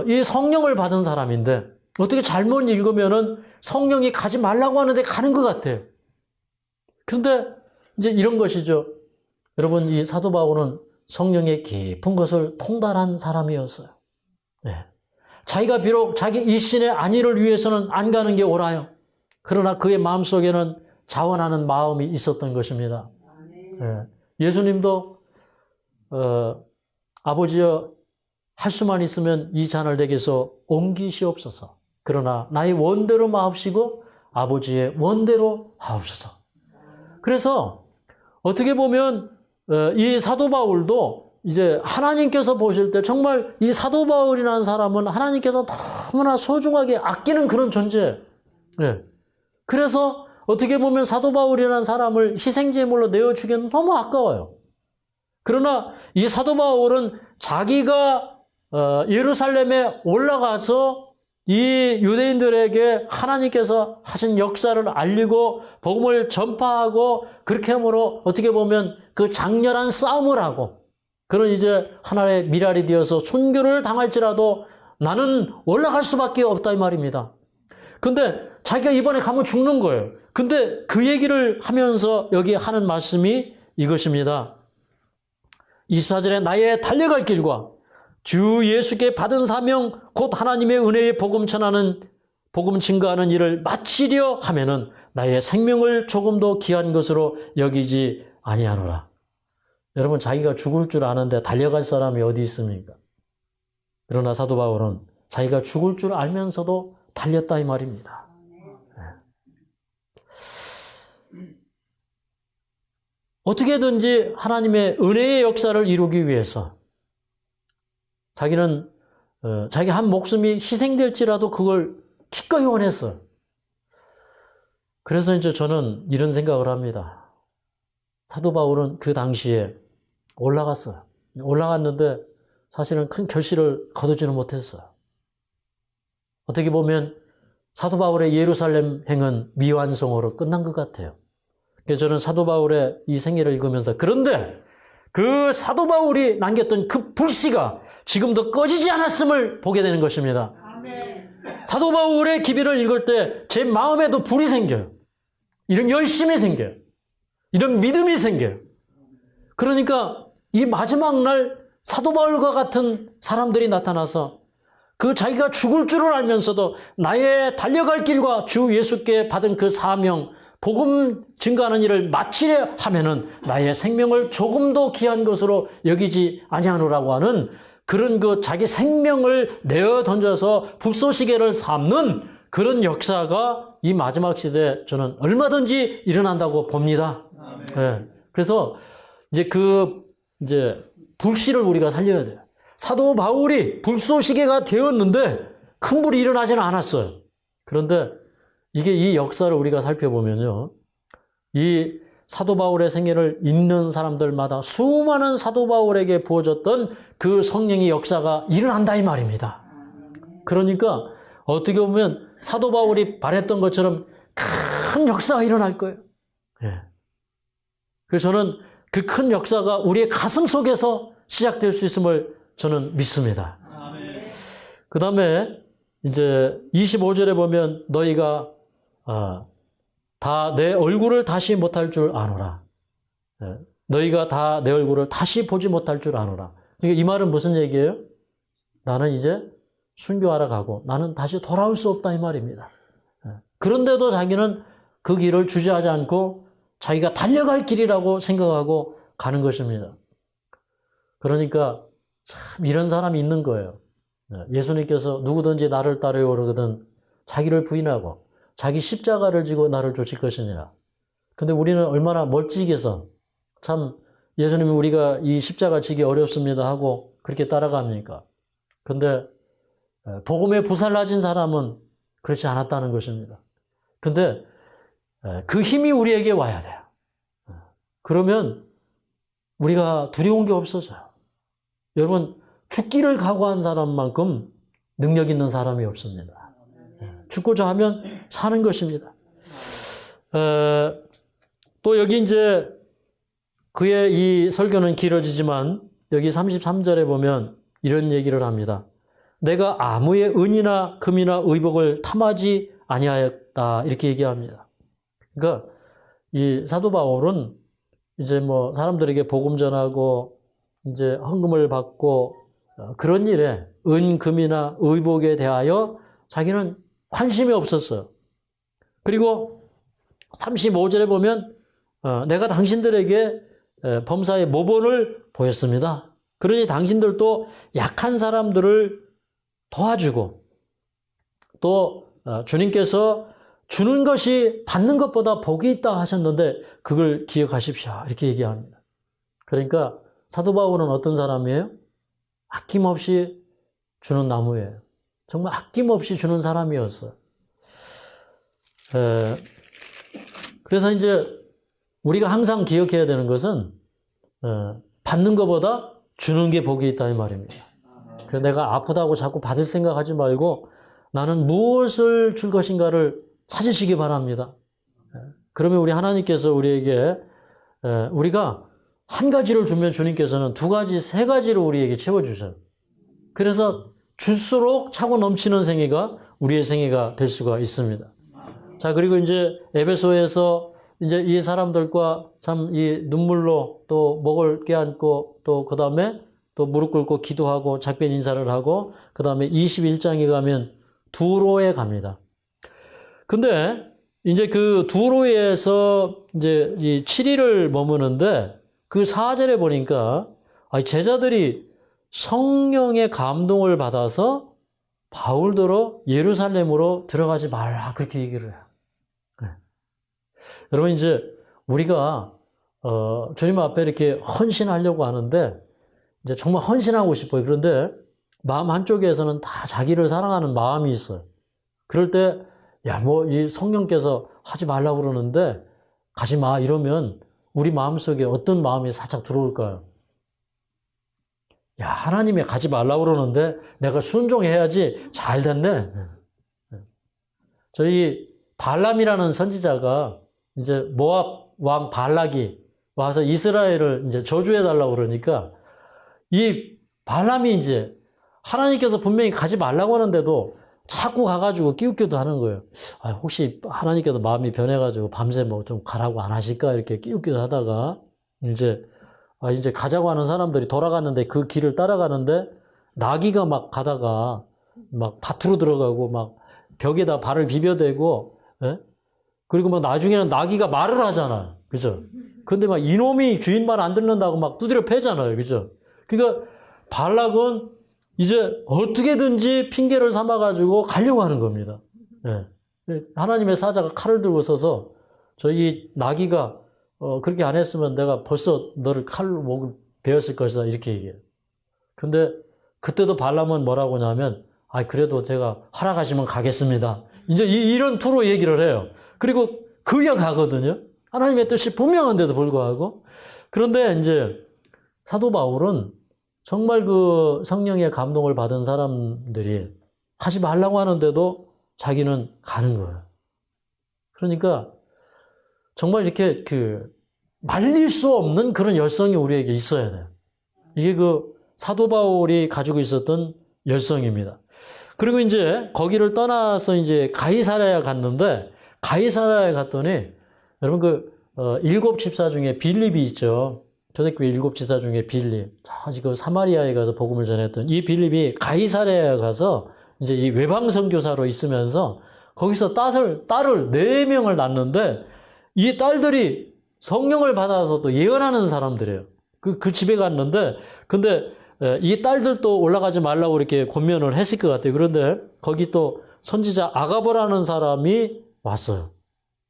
이 성령을 받은 사람인데 어떻게 잘못 읽으면은 성령이 가지 말라고 하는데 가는 것 같아요. 그런데 이제 이런 것이죠. 여러분, 이 사도 바울은 성령의 깊은 것을 통달한 사람이었어요. 네. 자기가 비록 자기 일신의 안위를 위해서는 안 가는 게 옳아요. 그러나 그의 마음속에는 자원하는 마음이 있었던 것입니다. 네. 예수님도 아버지여, 할 수만 있으면 이 잔을 내게서 옮기시옵소서. 그러나 나의 원대로 마옵시고 아버지의 원대로 하옵소서. 그래서 어떻게 보면 이 사도 바울도 이제 하나님께서 보실 때 정말 이 사도 바울이라는 사람은 하나님께서 너무나 소중하게 아끼는 그런 존재예요. 네. 그래서 어떻게 보면 사도 바울이라는 사람을 희생제물로 내어주기는 너무 아까워요. 그러나 이 사도 바울은 자기가 예루살렘에 올라가서 이 유대인들에게 하나님께서 하신 역사를 알리고 복음을 전파하고 그렇게 함으로 어떻게 보면 그 장렬한 싸움을 하고 그런 이제 하나의 미랄이 되어서 순교를 당할지라도 나는 올라갈 수밖에 없다 이 말입니다. 근데 자기가 이번에 가면 죽는 거예요. 근데 그 얘기를 하면서 여기 하는 말씀이 이것입니다. 24절에 나의 달려갈 길과 주 예수께 받은 사명 곧 하나님의 은혜의 복음 전하는 복음 증거하는 일을 마치려 하면은 나의 생명을 조금도 귀한 것으로 여기지 아니하노라. 여러분, 자기가 죽을 줄 아는데 달려갈 사람이 어디 있습니까? 그러나 사도 바울은 자기가 죽을 줄 알면서도 달렸다 이 말입니다. 어떻게든지 하나님의 은혜의 역사를 이루기 위해서 자기는 자기 한 목숨이 희생될지라도 그걸 기꺼이 원했어요. 그래서 이제 저는 이런 생각을 합니다. 사도 바울은 그 당시에 올라갔어요. 올라갔는데 사실은 큰 결실을 거두지는 못했어요. 어떻게 보면 사도 바울의 예루살렘 행은 미완성으로 끝난 것 같아요. 그래서 저는 사도 바울의 이 생애를 읽으면서 그런데 그 사도 바울이 남겼던 그 불씨가 지금도 꺼지지 않았음을 보게 되는 것입니다. 아멘. 사도 바울의 기비를 읽을 때 제 마음에도 불이 생겨요. 이런 열심이 생겨요. 이런 믿음이 생겨요. 그러니까 이 마지막 날 사도 바울과 같은 사람들이 나타나서 그 자기가 죽을 줄을 알면서도 나의 달려갈 길과 주 예수께 받은 그 사명 복음 증거하는 일을 마치려 하면은 나의 생명을 조금도 귀한 것으로 여기지 아니하노라고 하는 그런 그 자기 생명을 내어 던져서 불쏘시개를 삼는 그런 역사가 이 마지막 시대에 저는 얼마든지 일어난다고 봅니다. 네. 그래서 이제 불씨를 우리가 살려야 돼요. 사도 바울이 불쏘시개가 되었는데 큰 불이 일어나지는 않았어요. 그런데 이게 이 역사를 우리가 살펴보면요. 이 사도 바울의 생애를 읽는 사람들마다 수많은 사도 바울에게 부어졌던 그 성령의 역사가 일어난다 이 말입니다. 그러니까 어떻게 보면 사도 바울이 바랬던 것처럼 큰 역사가 일어날 거예요. 예. 그래서 저는 그 큰 역사가 우리의 가슴 속에서 시작될 수 있음을 저는 믿습니다. 그 다음에 이제 25절에 보면 너희가 다 내 얼굴을 다시 못할 줄 아노라. 너희가 다 내 얼굴을 다시 보지 못할 줄 아노라. 그러니까 이 말은 무슨 얘기예요? 나는 이제 순교하러 가고 나는 다시 돌아올 수 없다 이 말입니다. 그런데도 자기는 그 길을 주저하지 않고 자기가 달려갈 길이라고 생각하고 가는 것입니다. 그러니까 참 이런 사람이 있는 거예요. 예수님께서 누구든지 나를 따르려 그러거든 자기를 부인하고 자기 십자가를 지고 나를 쫓을 것이니라. 근데 우리는 얼마나 멀찍이서 참 예수님이 우리가 이 십자가 지기 어렵습니다 하고 그렇게 따라갑니까? 근데 복음에 부살라진 사람은 그렇지 않았다는 것입니다. 근데 그 힘이 우리에게 와야 돼요. 그러면 우리가 두려운 게 없어져요. 여러분 죽기를 각오한 사람만큼 능력 있는 사람이 없습니다. 죽고자 하면 사는 것입니다. 또 여기 이제 그의 이 설교는 길어지지만 여기 33절에 보면 이런 얘기를 합니다. 내가 아무의 은이나 금이나 의복을 탐하지 아니하였다 이렇게 얘기합니다. 그러니까 이 사도 바울은 이제 뭐 사람들에게 복음 전하고 이제 헌금을 받고 그런 일에 은금이나 의복에 대하여 자기는 관심이 없었어요. 그리고 35절에 보면 내가 당신들에게 범사의 모본을 보였습니다. 그러니 당신들도 약한 사람들을 도와주고 또 주님께서 주는 것이 받는 것보다 복이 있다 하셨는데 그걸 기억하십시오. 이렇게 얘기합니다. 그러니까 사도 바울은 어떤 사람이에요? 아낌없이 주는 나무예요. 정말 아낌없이 주는 사람이었어요. 그래서 이제 우리가 항상 기억해야 되는 것은 받는 것보다 주는 게 복이 있다 이 말입니다. 그래서 내가 아프다고 자꾸 받을 생각하지 말고 나는 무엇을 줄 것인가를 찾으시기 바랍니다. 그러면 우리 하나님께서 우리에게 우리가 한 가지를 주면 주님께서는 두 가지, 세 가지로 우리에게 채워주셔요. 그래서 줄수록 차고 넘치는 생애가 우리의 생애가 될 수가 있습니다. 자, 그리고 이제 에베소에서 이제 이 사람들과 참 이 눈물로 또 목을 껴안고 또 그 다음에 또 무릎 꿇고 기도하고 작별 인사를 하고 그 다음에 21장에 가면 두로에 갑니다. 근데 이제 그 두로에서 이제 이 7일을 머무는데 그 4절에 보니까 제자들이 성령의 감동을 받아서 바울더러 예루살렘으로 들어가지 말라 그렇게 얘기를 해요. 네. 여러분 이제 우리가 주님 앞에 이렇게 헌신하려고 하는데 이제 정말 헌신하고 싶어요. 그런데 마음 한쪽에서는 다 자기를 사랑하는 마음이 있어요. 그럴 때 야, 뭐 이 성령께서 하지 말라고 그러는데 가지 마 이러면 우리 마음속에 어떤 마음이 살짝 들어올까요? 야, 하나님이 가지 말라고 그러는데 내가 순종해야지 잘 됐네. 저희 발람이라는 선지자가 이제 모압 왕 발락이 와서 이스라엘을 이제 저주해 달라고 그러니까 이 발람이 이제 하나님께서 분명히 가지 말라고 하는데도 자꾸 가가지고 끼웃끼웃 하는 거예요. 혹시 하나님께서 마음이 변해가지고 밤새 뭐 좀 가라고 안 하실까 이렇게 끼웃끼웃 하다가 이제 가자고 하는 사람들이 돌아갔는데 그 길을 따라가는데 나귀가 막 가다가 막 밭으로 들어가고 막 벽에다 발을 비벼대고, 예? 그리고 막 나중에는 나귀가 말을 하잖아요. 그죠? 근데 막 이놈이 주인 말 안 듣는다고 막 두드려 패잖아요. 그죠? 그러니까 발락은 이제 어떻게든지 핑계를 삼아가지고 가려고 하는 겁니다. 예. 하나님의 사자가 칼을 들고 서서 저희 나귀가 그렇게 안 했으면 내가 벌써 너를 칼로 목을 베었을 것이다 이렇게 얘기해요. 근데 그때도 발람은 뭐라고 하냐면 그래도 제가 허락하시면 가겠습니다. 이제 이런 투로 얘기를 해요. 그리고 그냥 가거든요. 하나님의 뜻이 분명한데도 불구하고. 그런데 이제 사도 바울은 정말 그 성령의 감동을 받은 사람들이 하지 말라고 하는데도 자기는 가는 거예요. 그러니까 정말 이렇게 말릴 수 없는 그런 열성이 우리에게 있어야 돼요. 이게 그 사도 바울이 가지고 있었던 열성입니다. 그리고 이제 거기를 떠나서 이제 가이사랴에 갔는데 가이사랴에 갔더니 여러분 일곱 집사 중에 빌립이 있죠. 초대교회 일곱 집사 중에 빌립. 그 사마리아에 가서 복음을 전했던 이 빌립이 가이사랴에 가서 이제 이 외방 선교사로 있으면서 거기서 딸을 4명을 낳는데 이 딸들이 성령을 받아서 또 예언하는 사람들이에요. 그 집에 갔는데 근데 이 딸들도 올라가지 말라고 이렇게 권면을 했을 것 같아요. 그런데 거기 또 선지자 아가보라는 사람이 왔어요.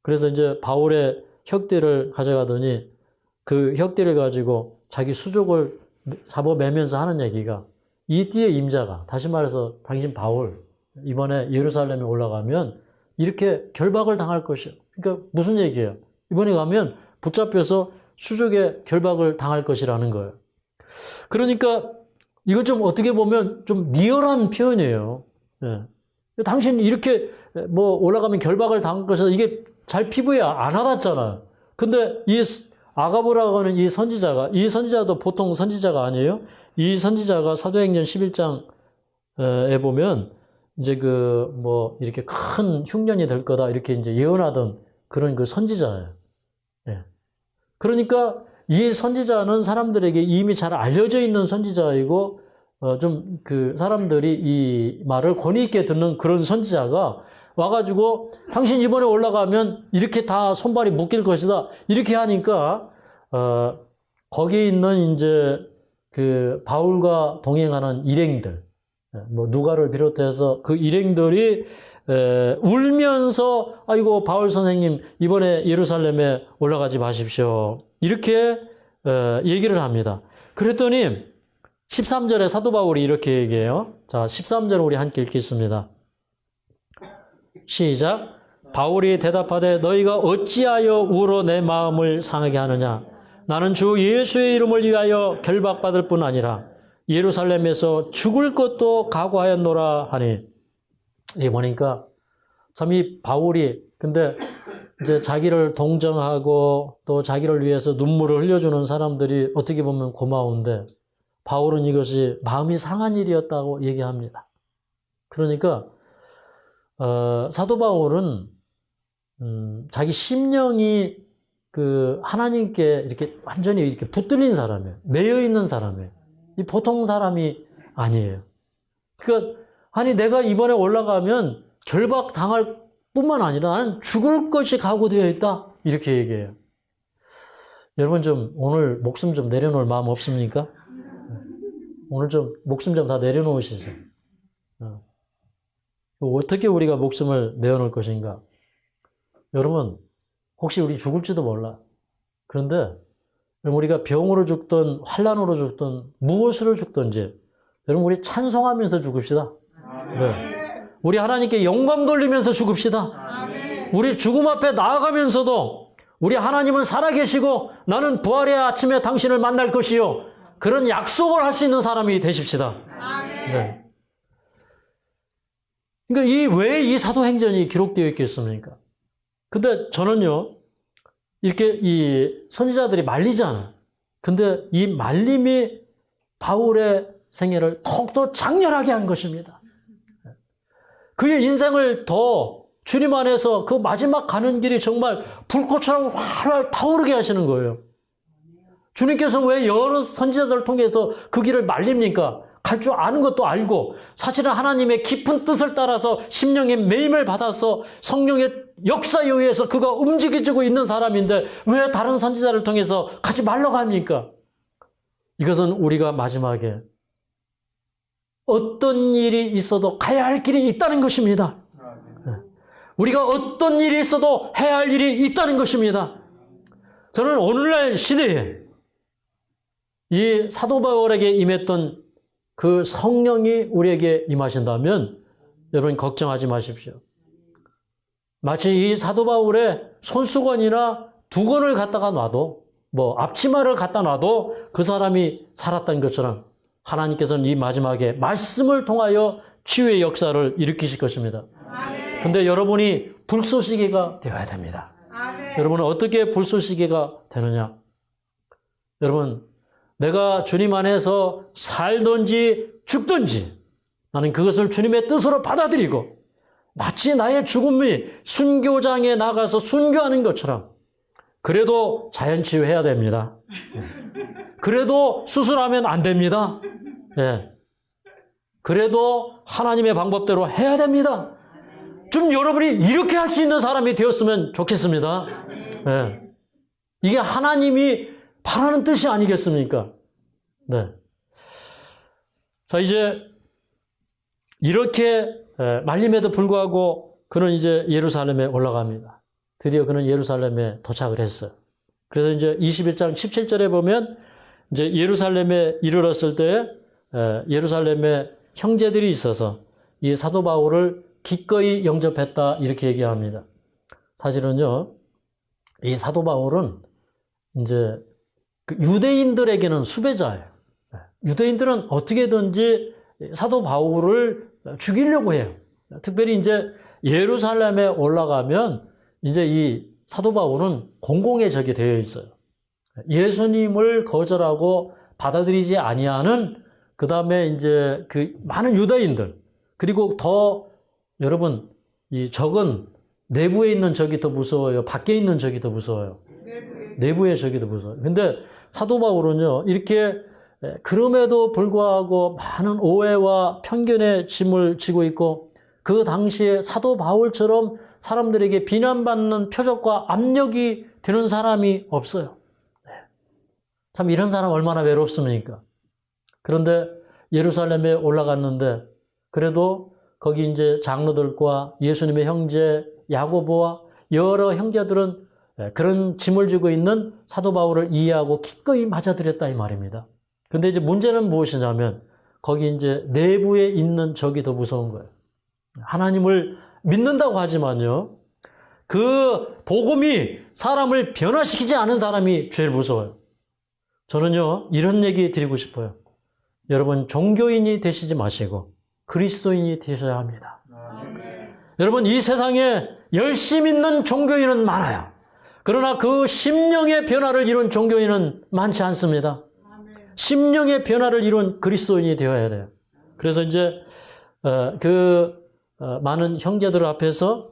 그래서 이제 바울의 혁대를 가져가더니 그 혁대를 가지고 자기 수족을 잡아매면서 하는 얘기가 이 띠의 임자가 다시 말해서 당신 바울 이번에 예루살렘에 올라가면 이렇게 결박을 당할 것이요. 그러니까 무슨 얘기예요? 이번에 가면 붙잡혀서 수족에 결박을 당할 것이라는 거예요. 그러니까 이거 좀 어떻게 보면 좀 리얼한 표현이에요. 예. 당신 이렇게 뭐 올라가면 결박을 당할 것이다. 이게 잘 피부에 안 와닿잖아요. 근데 이 아가보라고 하는 이 선지자도 보통 선지자가 아니에요. 이 선지자가 사도행전 11장에 보면 이제 이렇게 큰 흉년이 될 거다 이렇게 이제 예언하던 그런 그 선지자예요. 예. 그러니까 이 선지자는 사람들에게 이미 잘 알려져 있는 선지자이고, 좀 그 사람들이 이 말을 권위 있게 듣는 그런 선지자가 와가지고 당신 이번에 올라가면 이렇게 다 손발이 묶일 것이다. 이렇게 하니까, 거기에 있는 이제 그 바울과 동행하는 일행들, 뭐 누가를 비롯해서 그 일행들이 울면서 아이고 바울 선생님 이번에 예루살렘에 올라가지 마십시오. 이렇게 얘기를 합니다. 그랬더니 13절에 사도 바울이 이렇게 얘기해요. 자, 13절 우리 함께 읽겠습니다. 시작. 바울이 대답하되 너희가 어찌하여 울어 내 마음을 상하게 하느냐. 나는 주 예수의 이름을 위하여 결박받을 뿐 아니라 예루살렘에서 죽을 것도 각오하였노라 하니. 이게 뭐니까 참 이 바울이 근데 이제 자기를 동정하고 또 자기를 위해서 눈물을 흘려주는 사람들이 어떻게 보면 고마운데 바울은 이것이 마음이 상한 일이었다고 얘기합니다. 그러니까 사도 바울은 자기 심령이 그 하나님께 이렇게 완전히 이렇게 붙들린 사람이에요. 매여 있는 사람이에요. 이 보통 사람이 아니에요. 그러니까 아니 내가 이번에 올라가면 결박 당할 뿐만 아니라 나는 죽을 것이 각오되어 있다. 이렇게 얘기해요. 여러분 좀 오늘 목숨 좀 내려놓을 마음 없습니까? 오늘 좀 목숨 좀 다 내려놓으시죠. 어떻게 우리가 목숨을 내어놓을 것인가? 여러분 혹시 우리 죽을지도 몰라. 그런데 우리가 병으로 죽든 환난으로 죽든 무엇으로 죽든지 여러분 우리 찬송하면서 죽읍시다. 네. 우리 하나님께 영광 돌리면서 죽읍시다. 우리 죽음 앞에 나아가면서도 우리 하나님은 살아계시고 나는 부활의 아침에 당신을 만날 것이요. 그런 약속을 할 수 있는 사람이 되십시다. 네. 그러니까 왜 이 사도행전이 기록되어 있겠습니까? 근데 저는요, 이렇게 이 선지자들이 말리잖아요. 근데 이 말림이 바울의 생애를 더욱더 장렬하게 한 것입니다. 그의 인생을 더 주님 안에서 그 마지막 가는 길이 정말 불꽃처럼 활활 타오르게 하시는 거예요. 주님께서 왜 여러 선지자들을 통해서 그 길을 말립니까? 갈 줄 아는 것도 알고 사실은 하나님의 깊은 뜻을 따라서 심령의 매임을 받아서 성령의 역사에 의해서 그가 움직여지고 있는 사람인데 왜 다른 선지자를 통해서 가지 말라고 합니까? 이것은 우리가 마지막에 어떤 일이 있어도 가야 할 길이 있다는 것입니다. 우리가 어떤 일이 있어도 해야 할 일이 있다는 것입니다. 저는 오늘날 시대에 이 사도 바울에게 임했던 그 성령이 우리에게 임하신다면 여러분 걱정하지 마십시오. 마치 이 사도 바울의 손수건이나 두건을 갖다가 놔도 뭐 앞치마를 갖다 놔도 그 사람이 살았던 것처럼 하나님께서는 이 마지막에 말씀을 통하여 치유의 역사를 일으키실 것입니다. 근데 여러분이 불쏘시개가 되어야 됩니다. 여러분은 어떻게 불쏘시개가 되느냐? 여러분 내가 주님 안에서 살든지 죽든지 나는 그것을 주님의 뜻으로 받아들이고 마치 나의 죽음이 순교장에 나가서 순교하는 것처럼 그래도 자연치유해야 됩니다. 그래도 수술하면 안 됩니다. 예. 그래도 하나님의 방법대로 해야 됩니다. 좀 여러분이 이렇게 할 수 있는 사람이 되었으면 좋겠습니다. 예. 이게 하나님이 바라는 뜻이 아니겠습니까? 네. 자, 이제 이렇게 말림에도 불구하고 그는 이제 예루살렘에 올라갑니다. 드디어 그는 예루살렘에 도착을 했어요. 그래서 이제 21장 17절에 보면 이제 예루살렘에 이르렀을 때 예루살렘에 형제들이 있어서 이 사도 바울을 기꺼이 영접했다 이렇게 얘기합니다. 사실은요, 이 사도 바울은 이제 그 유대인들에게는 수배자예요. 유대인들은 어떻게든지 사도 바울을 죽이려고 해요. 특별히 이제 예루살렘에 올라가면 이제 이 사도 바울은 공공의 적이 되어 있어요. 예수님을 거절하고 받아들이지 아니하는 그 다음에 이제 그 많은 유대인들 그리고 더 여러분 이 적은 내부에 있는 적이 더 무서워요. 밖에 있는 적이 더 무서워요. 내부의 적이 더 무서워요. 근데 사도 바울은요, 이렇게 그럼에도 불구하고 많은 오해와 편견의 짐을 지고 있고 그 당시에 사도 바울처럼 사람들에게 비난받는 표적과 압력이 되는 사람이 없어요. 참 이런 사람 얼마나 외롭습니까? 그런데 예루살렘에 올라갔는데 그래도 거기 이제 장로들과 예수님의 형제 야고보와 여러 형제들은 그런 짐을 지고 있는 사도 바울을 이해하고 기꺼이 맞아들였다 이 말입니다. 근데 이제 문제는 무엇이냐면 거기 이제 내부에 있는 적이 더 무서운 거예요. 하나님을 믿는다고 하지만요, 그 복음이 사람을 변화시키지 않은 사람이 제일 무서워요. 저는요, 이런 얘기 드리고 싶어요. 여러분, 종교인이 되시지 마시고 그리스도인이 되셔야 합니다. 여러분, 이 세상에 열심 있는 종교인은 많아요. 그러나 그 심령의 변화를 이룬 종교인은 많지 않습니다. 심령의 변화를 이룬 그리스도인이 되어야 돼요. 그래서 이제 많은 형제들 앞에서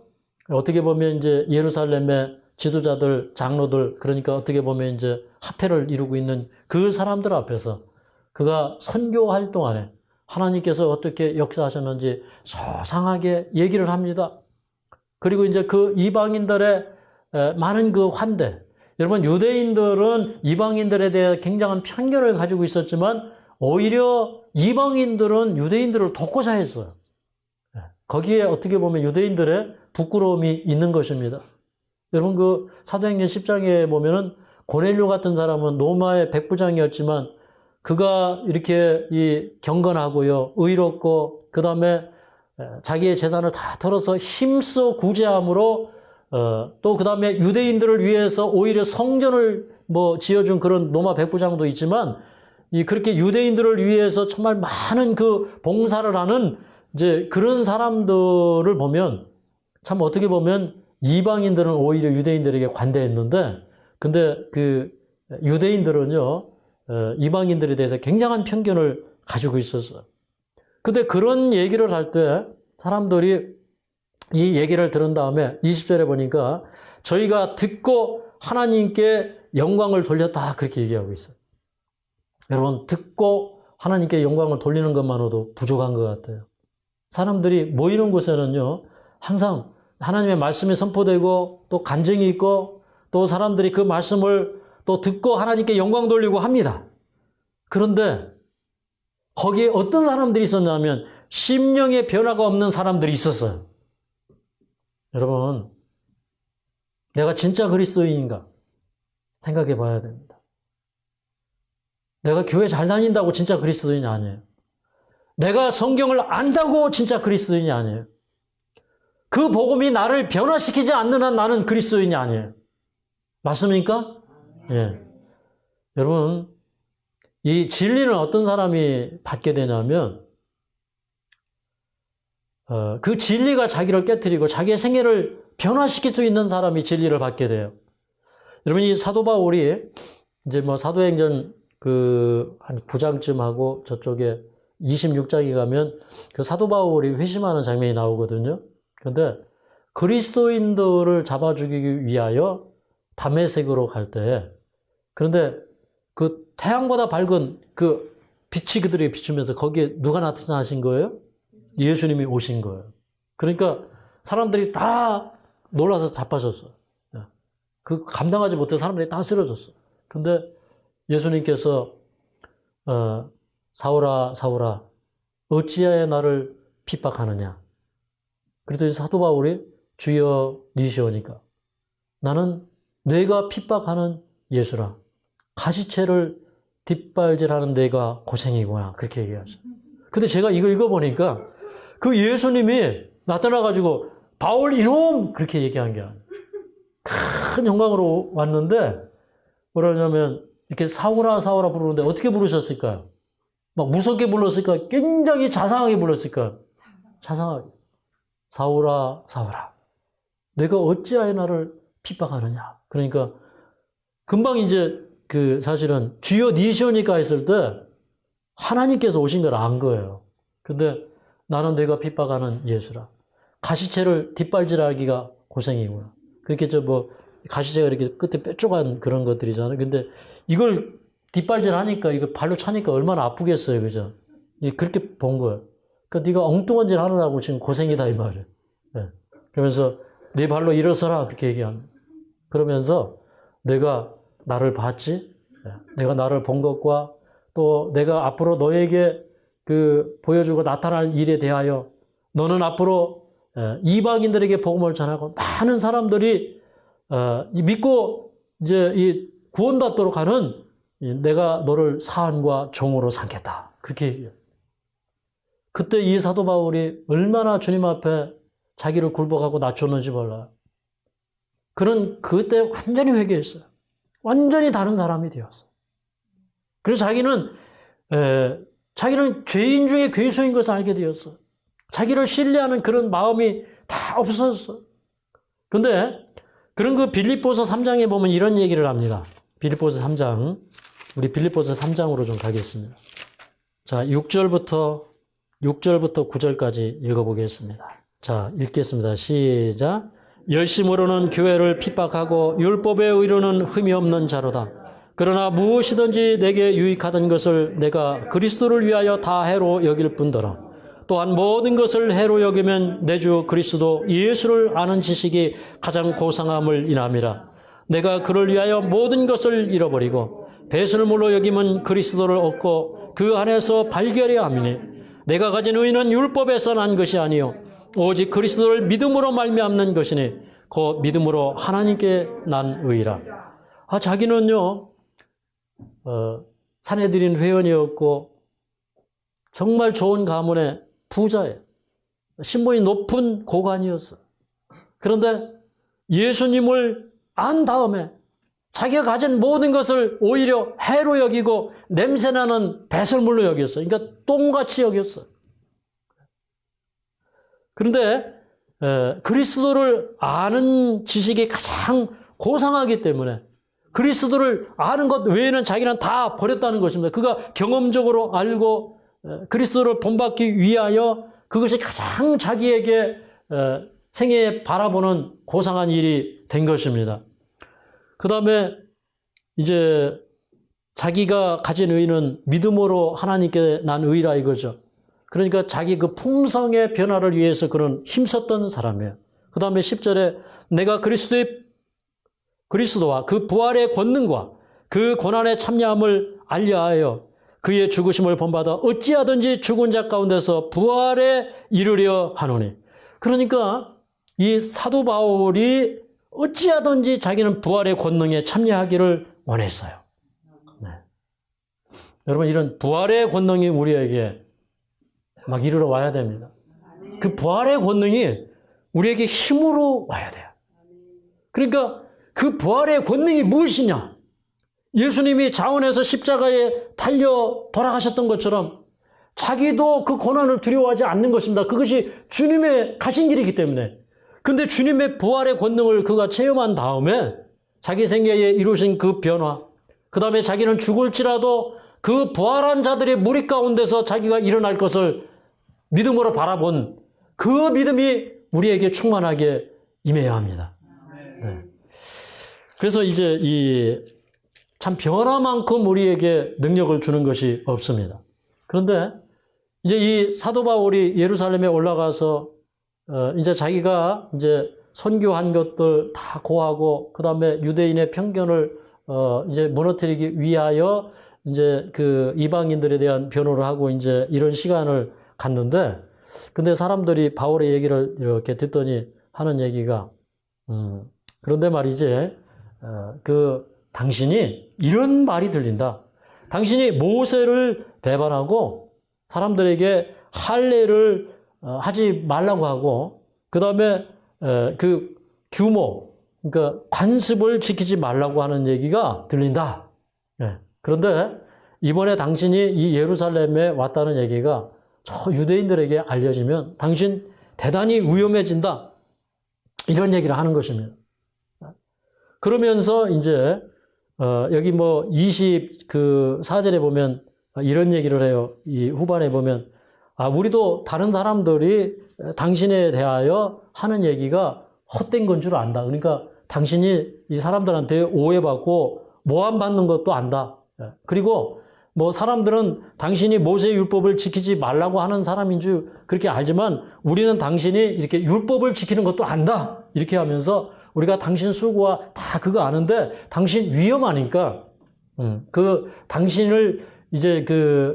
어떻게 보면 이제 예루살렘의 지도자들, 장로들, 그러니까 어떻게 보면 이제 합회를 이루고 있는 그 사람들 앞에서 그가 선교할 동안에 하나님께서 어떻게 역사하셨는지 소상하게 얘기를 합니다. 그리고 이제 그 이방인들의 많은 그 환대. 여러분, 유대인들은 이방인들에 대해 굉장한 편견을 가지고 있었지만 오히려 이방인들은 유대인들을 돕고자 했어요. 거기에 어떻게 보면 유대인들의 부끄러움이 있는 것입니다. 여러분, 그 사도행전 10장에 보면은 고넬료 같은 사람은 로마의 백부장이었지만 그가 이렇게 경건하고요, 의롭고, 그 다음에 자기의 재산을 다 털어서 힘써 구제함으로, 또 그 다음에 유대인들을 위해서 오히려 성전을 지어준 그런 로마 백부장도 있지만, 그렇게 유대인들을 위해서 정말 많은 그 봉사를 하는 이제 그런 사람들을 보면 참 어떻게 보면 이방인들은 오히려 유대인들에게 관대했는데, 근데 그 유대인들은요, 이방인들에 대해서 굉장한 편견을 가지고 있었어요. 근데 그런 얘기를 할 때 사람들이 이 얘기를 들은 다음에 20절에 보니까 저희가 듣고 하나님께 영광을 돌렸다 그렇게 얘기하고 있어요. 여러분, 듣고 하나님께 영광을 돌리는 것만으로도 부족한 것 같아요. 사람들이 모이는 곳에는요, 항상 하나님의 말씀이 선포되고 또 간증이 있고 또 사람들이 그 말씀을 또 듣고 하나님께 영광 돌리고 합니다. 그런데 거기에 어떤 사람들이 있었냐면 심령의 변화가 없는 사람들이 있었어요. 여러분, 내가 진짜 그리스도인인가 생각해 봐야 됩니다. 내가 교회 잘 다닌다고 진짜 그리스도인이 아니에요. 내가 성경을 안다고 진짜 그리스도인이 아니에요. 그 복음이 나를 변화시키지 않는 한 나는 그리스도인이 아니에요. 맞습니까? 예. 여러분, 이 진리는 어떤 사람이 받게 되냐면, 그 진리가 자기를 깨트리고 자기의 생애를 변화시킬 수 있는 사람이 진리를 받게 돼요. 여러분, 이 사도 바울이 이제 사도행전 한 9장쯤 하고 저쪽에 26장에 가면 그 사도 바울이 회심하는 장면이 나오거든요. 그런데 그리스도인들을 잡아 죽이기 위하여 다메섹으로 갈 때, 그런데 그 태양보다 밝은 그 빛이 그들에게 비추면서 거기에 누가 나타나신 거예요? 예수님이 오신 거예요. 그러니까 사람들이 다 놀라서 자빠졌어요. 그 감당하지 못해 사람들이 다 쓰러졌어요. 근데 예수님께서 사울아 사울아 어찌하여 나를 핍박하느냐. 그랬더니 사도 바울이 주여 니시오니까 나는 내가 핍박하는 예수라. 가시채를 뒷발질하는 내가 고생이구나. 그렇게 얘기하죠. 근데 제가 이거 읽어보니까 그 예수님이 나타나가지고 바울 이놈! 그렇게 얘기한 게 아니에요. 큰 영광으로 왔는데 뭐라냐면 이렇게 사울아 사울아 부르는데 어떻게 부르셨을까요? 막 무섭게 불렀을까요? 굉장히 자상하게 불렀을까요? 자상하게. 사울아 사울아 내가 어찌하여 나를 핍박하느냐. 그러니까 금방 이제 사실은 주여 니시오니까 했을 때 하나님께서 오신 걸 안 거예요. 근데 나는 내가 핍박하는 예수라. 가시채를 뒷발질하기가 고생이구나. 그렇게 가시제가 이렇게 끝에 뾰족한 그런 것들이잖아요. 근데 이걸 뒷발질 하니까 이거 발로 차니까 얼마나 아프겠어요. 그죠? 그렇게 본 거예요. 그러니까 네가 엉뚱한 짓 하느라고 지금 고생이다 이 말이에요. 네. 그러면서 네 발로 일어서라 그렇게 얘기합니다. 그러면서 내가 나를 봤지? 네. 내가 나를 본 것과 또 내가 앞으로 너에게 그 보여주고 나타날 일에 대하여 너는 앞으로 이방인들에게 복음을 전하고 많은 사람들이 믿고 이제 이 구원받도록 하는 내가 너를 사안과 종으로 삼겠다. 그렇게 얘기해요. 그때 이 사도 바울이 얼마나 주님 앞에 자기를 굴복하고 낮췄는지 몰라요. 그는 그때 완전히 회개했어요. 완전히 다른 사람이 되었어요. 그래서 자기는 죄인 중에 괴수인 것을 알게 되었어요. 자기를 신뢰하는 그런 마음이 다 없어졌어요. 근데 그런 그 빌립보서 3장에 보면 이런 얘기를 합니다. 빌립보서 3장. 우리 빌립보서 3장으로 좀 가겠습니다. 자, 6절부터 9절까지 읽어보겠습니다. 자, 읽겠습니다. 시작. 열심으로는 교회를 핍박하고 율법의 의로는 흠이 없는 자로다. 그러나 무엇이든지 내게 유익하던 것을 내가 그리스도를 위하여 다 해로 여길 뿐더러 또한 모든 것을 해로 여기면 내 주 그리스도 예수를 아는 지식이 가장 고상함을 인함이라. 내가 그를 위하여 모든 것을 잃어버리고 배설물로 여김은 그리스도를 얻고 그 안에서 발견해야 함이니 내가 가진 의는 율법에서 난 것이 아니요 오직 그리스도를 믿음으로 말미암는 것이니 그 믿음으로 하나님께 난 의라. 자기는요 사내들인 회원이었고 정말 좋은 가문의 부자예요. 신분이 높은 고관이었어요. 그런데 예수님을 안 다음에 자기가 가진 모든 것을 오히려 해로 여기고 냄새나는 배설물로 여겼어요. 그러니까 똥같이 여겼어요. 그런데 그리스도를 아는 지식이 가장 고상하기 때문에 그리스도를 아는 것 외에는 자기는 다 버렸다는 것입니다. 그가 경험적으로 알고 그리스도를 본받기 위하여 그것이 가장 자기에게 생애에 바라보는 고상한 일이 된 것입니다. 그 다음에 이제 자기가 가진 의는 믿음으로 하나님께 난 의라 이거죠. 그러니까 자기 그 품성의 변화를 위해서 그런 힘썼던 사람이에요. 그 다음에 10절에 내가 그리스도와 그 부활의 권능과 그 고난의 참여함을 알려하여 그의 죽으심을 본받아 어찌하든지 죽은 자 가운데서 부활에 이르려 하노니. 그러니까 이 사도 바울이 어찌하든지 자기는 부활의 권능에 참여하기를 원했어요. 네. 여러분 이런 부활의 권능이 우리에게 막 이르러 와야 됩니다. 그 부활의 권능이 우리에게 힘으로 와야 돼요. 그러니까 그 부활의 권능이 무엇이냐? 예수님이 자원해서 십자가에 달려 돌아가셨던 것처럼 자기도 그 고난을 두려워하지 않는 것입니다. 그것이 주님의 가신 길이기 때문에. 근데 주님의 부활의 권능을 그가 체험한 다음에 자기 생애에 이루신 그 변화, 그 다음에 자기는 죽을지라도 그 부활한 자들의 무리 가운데서 자기가 일어날 것을 믿음으로 바라본 그 믿음이 우리에게 충만하게 임해야 합니다. 네. 그래서 이제 참 변화만큼 우리에게 능력을 주는 것이 없습니다. 그런데 이제 이 사도 바울이 예루살렘에 올라가서 이제 자기가 이제 선교한 것들 다 고하고 그 다음에 유대인의 편견을 이제 무너뜨리기 위하여 이제 그 이방인들에 대한 변호를 하고 이제 이런 시간을 갔는데, 근데 사람들이 바울의 얘기를 이렇게 듣더니 하는 얘기가 그런데 말이지 당신이 이런 말이 들린다. 당신이 모세를 배반하고 사람들에게 할례를 하지 말라고 하고 그 다음에 그 규모, 그러니까 관습을 지키지 말라고 하는 얘기가 들린다. 네. 그런데 이번에 당신이 이 예루살렘에 왔다는 얘기가 저 유대인들에게 알려지면 당신 대단히 위험해진다. 이런 얘기를 하는 것입니다. 그러면서 이제 여기 뭐 24절에 보면 이런 얘기를 해요. 이 후반에 보면 우리도 다른 사람들이 당신에 대하여 하는 얘기가 헛된 건 줄 안다. 그러니까 당신이 이 사람들한테 오해받고 모함받는 것도 안다. 그리고 뭐 사람들은 당신이 모세의 율법을 지키지 말라고 하는 사람인 줄 그렇게 알지만 우리는 당신이 이렇게 율법을 지키는 것도 안다. 이렇게 하면서 우리가 당신 수고와 다 그거 아는데 당신 위험하니까 그 당신을 이제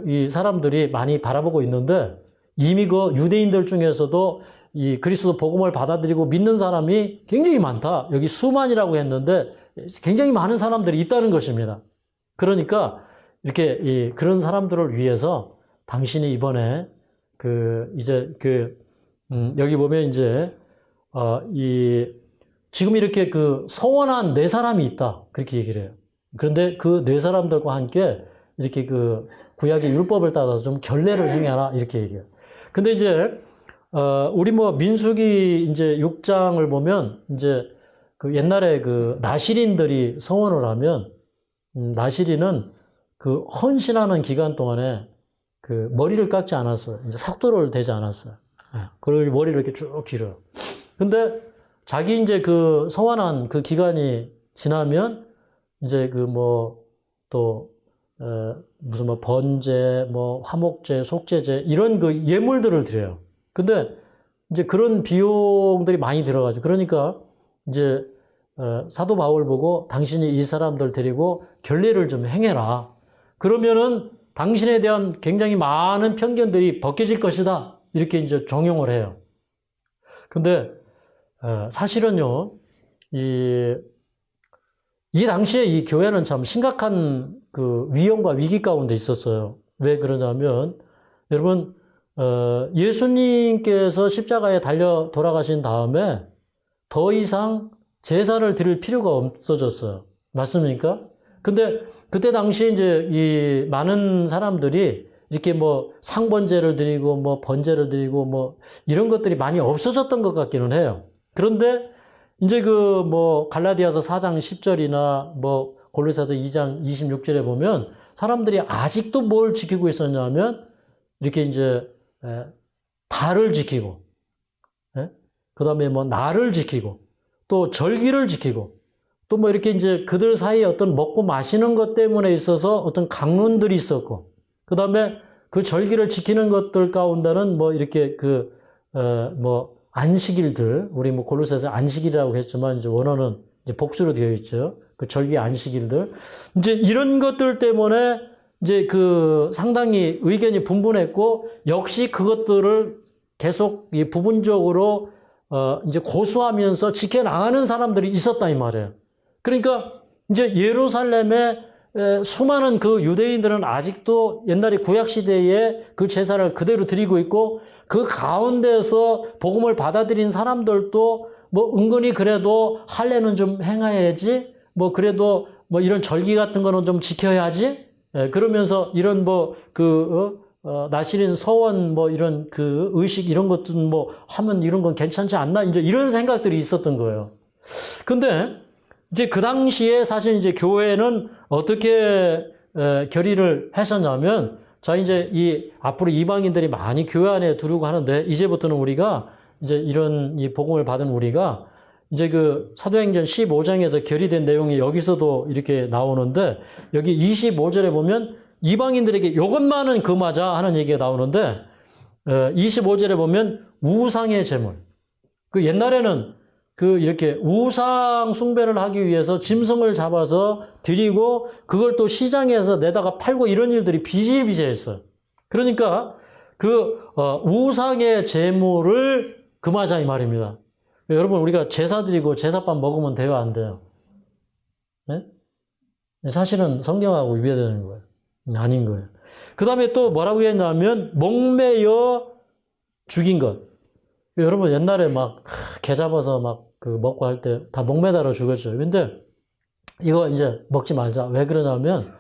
이 사람들이 많이 바라보고 있는데 이미 그 유대인들 중에서도 이 그리스도 복음을 받아들이고 믿는 사람이 굉장히 많다. 여기 수만이라고 했는데 굉장히 많은 사람들이 있다는 것입니다. 그러니까 이렇게 그런 사람들을 위해서 당신이 이번에 여기 보면 이제 지금 이렇게 서원한 네 사람이 있다. 그렇게 얘기를 해요. 그런데 그 네 사람들과 함께 이렇게 구약의 율법을 따라서 좀 결례를 행해라. 이렇게 얘기해요. 근데 이제, 우리 민수기 이제 6장을 보면 이제 옛날에 나실인들이 서원을 하면, 나실인은 헌신하는 기간 동안에 머리를 깎지 않았어요. 이제 삭도를 대지 않았어요. 그리고 머리를 이렇게 쭉 길어요. 근데 자기 이제 서원한 그 기간이 지나면 이제 무슨 번제, 화목제, 속죄제, 이런 예물들을 드려요. 근데 이제 그런 비용들이 많이 들어가죠. 그러니까 이제, 사도 바울 보고 당신이 이 사람들 데리고 결례를 좀 행해라. 그러면은 당신에 대한 굉장히 많은 편견들이 벗겨질 것이다. 이렇게 이제 종용을 해요. 근데, 사실은요, 이 당시에 이 교회는 참 심각한 위험과 위기 가운데 있었어요. 왜 그러냐면, 여러분, 예수님께서 십자가에 달려 돌아가신 다음에 더 이상 제사를 드릴 필요가 없어졌어요. 맞습니까? 근데 그때 당시에 이제 이 많은 사람들이 이렇게 상번제를 드리고 번제를 드리고 이런 것들이 많이 없어졌던 것 같기는 해요. 그런데 이제 갈라디아서 4장 10절이나 골로새서 2장 26절에 보면 사람들이 아직도 뭘 지키고 있었냐면 이렇게 이제 달을 지키고, 그 다음에 날을 지키고, 또 절기를 지키고, 또 이렇게 이제 그들 사이에 어떤 먹고 마시는 것 때문에 있어서 어떤 강론들이 있었고, 그 다음에 그 절기를 지키는 것들 가운데는 이렇게 안식일들, 우리 골로새서 안식일이라고 했지만 이제 원어는 이제 복수로 되어 있죠. 그 절기 안식일들. 이제 이런 것들 때문에 이제 상당히 의견이 분분했고, 역시 그것들을 계속 부분적으로 이제 고수하면서 지켜나가는 사람들이 있었다 이 말이에요. 그러니까 이제 예루살렘에 수많은 유대인들은 아직도 옛날에 구약시대에 그 제사를 그대로 드리고 있고, 그 가운데서 복음을 받아들인 사람들도 은근히 그래도 할례는 좀 행해야지, 그래도 이런 절기 같은 거는 좀 지켜야지, 그러면서 이런 나실인 서원 이런 의식 이런 것도 하면 이런 건 괜찮지 않나? 이제 이런 생각들이 있었던 거예요. 근데 이제 그 당시에 사실 이제 교회는 어떻게 결의를 했었냐면, 자, 이제 앞으로 이방인들이 많이 교회 안에 들어오고 하는데, 이제부터는 우리가 이제 이런 이 복음을 받은 우리가 이제 사도행전 15장에서 결의된 내용이 여기서도 이렇게 나오는데, 여기 25절에 보면 이방인들에게 이것만은 금하자 하는 얘기가 나오는데, 25절에 보면 우상의 제물. 옛날에는 이렇게 우상 숭배를 하기 위해서 짐승을 잡아서 드리고, 그걸 또 시장에서 내다가 팔고 이런 일들이 비일비재했어요. 그러니까 우상의 제물을 금하자 이 말입니다. 여러분, 우리가 제사 드리고 제사밥 먹으면 돼요, 안 돼요? 네? 사실은 성경하고 위배되는 거예요. 아닌 거예요. 그 다음에 또 뭐라고 했냐면, 목매여 죽인 것. 여러분, 옛날에 개 잡아서 먹고 할 때 다 목매달아 죽었죠. 근데 이거 이제 먹지 말자. 왜 그러냐면,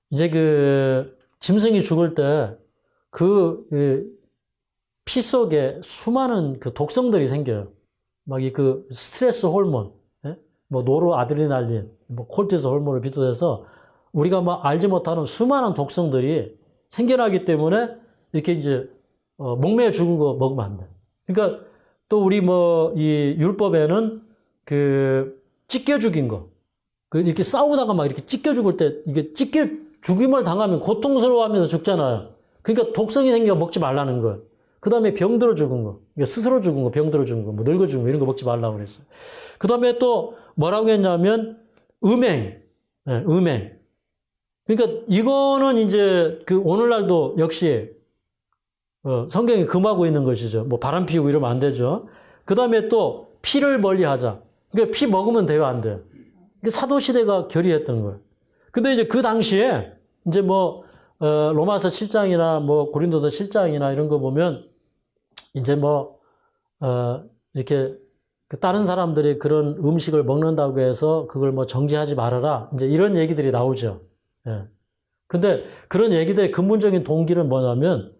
이제 짐승이 죽을 때 피 속에 수많은 독성들이 생겨요. 스트레스 호르몬, 노르아드레날린, 콜티솔 호르몬을 비롯해서 우리가 알지 못하는 수많은 독성들이 생겨나기 때문에 이렇게 이제 목매어 죽은 거 먹으면 안 돼. 그러니까 또 우리 이 율법에는 찢겨 죽인 거. 그 이렇게 싸우다가 막 이렇게 찢겨 죽을 때 이게 찢겨 죽임을 당하면 고통스러워하면서 죽잖아요. 그러니까 독성이 생겨 먹지 말라는 거예요. 그 다음에 병들어 죽은 거, 스스로 죽은 거, 병들어 죽은 거, 뭐 늙어 죽은 거 이런 거 먹지 말라고 그랬어요. 그 다음에 또 뭐라고 했냐면 음행, 네, 음행. 그러니까 이거는 이제 그 오늘날도 역시 성경이 금하고 있는 것이죠. 뭐 바람 피우고 이러면 안 되죠. 그 다음에 또 피를 멀리하자. 그러니까 피 먹으면 돼요, 안 돼요? 사도 시대가 결의했던 거예요. 근데 이제 그 당시에 이제 뭐 로마서 7장이나 뭐 고린도서 7장이나 이런 거 보면 이제 뭐 이렇게 다른 사람들이 그런 음식을 먹는다고 해서 그걸 뭐 정죄하지 말아라. 이제 이런 얘기들이 나오죠. 예. 근데 그런 얘기들의 근본적인 동기는 뭐냐면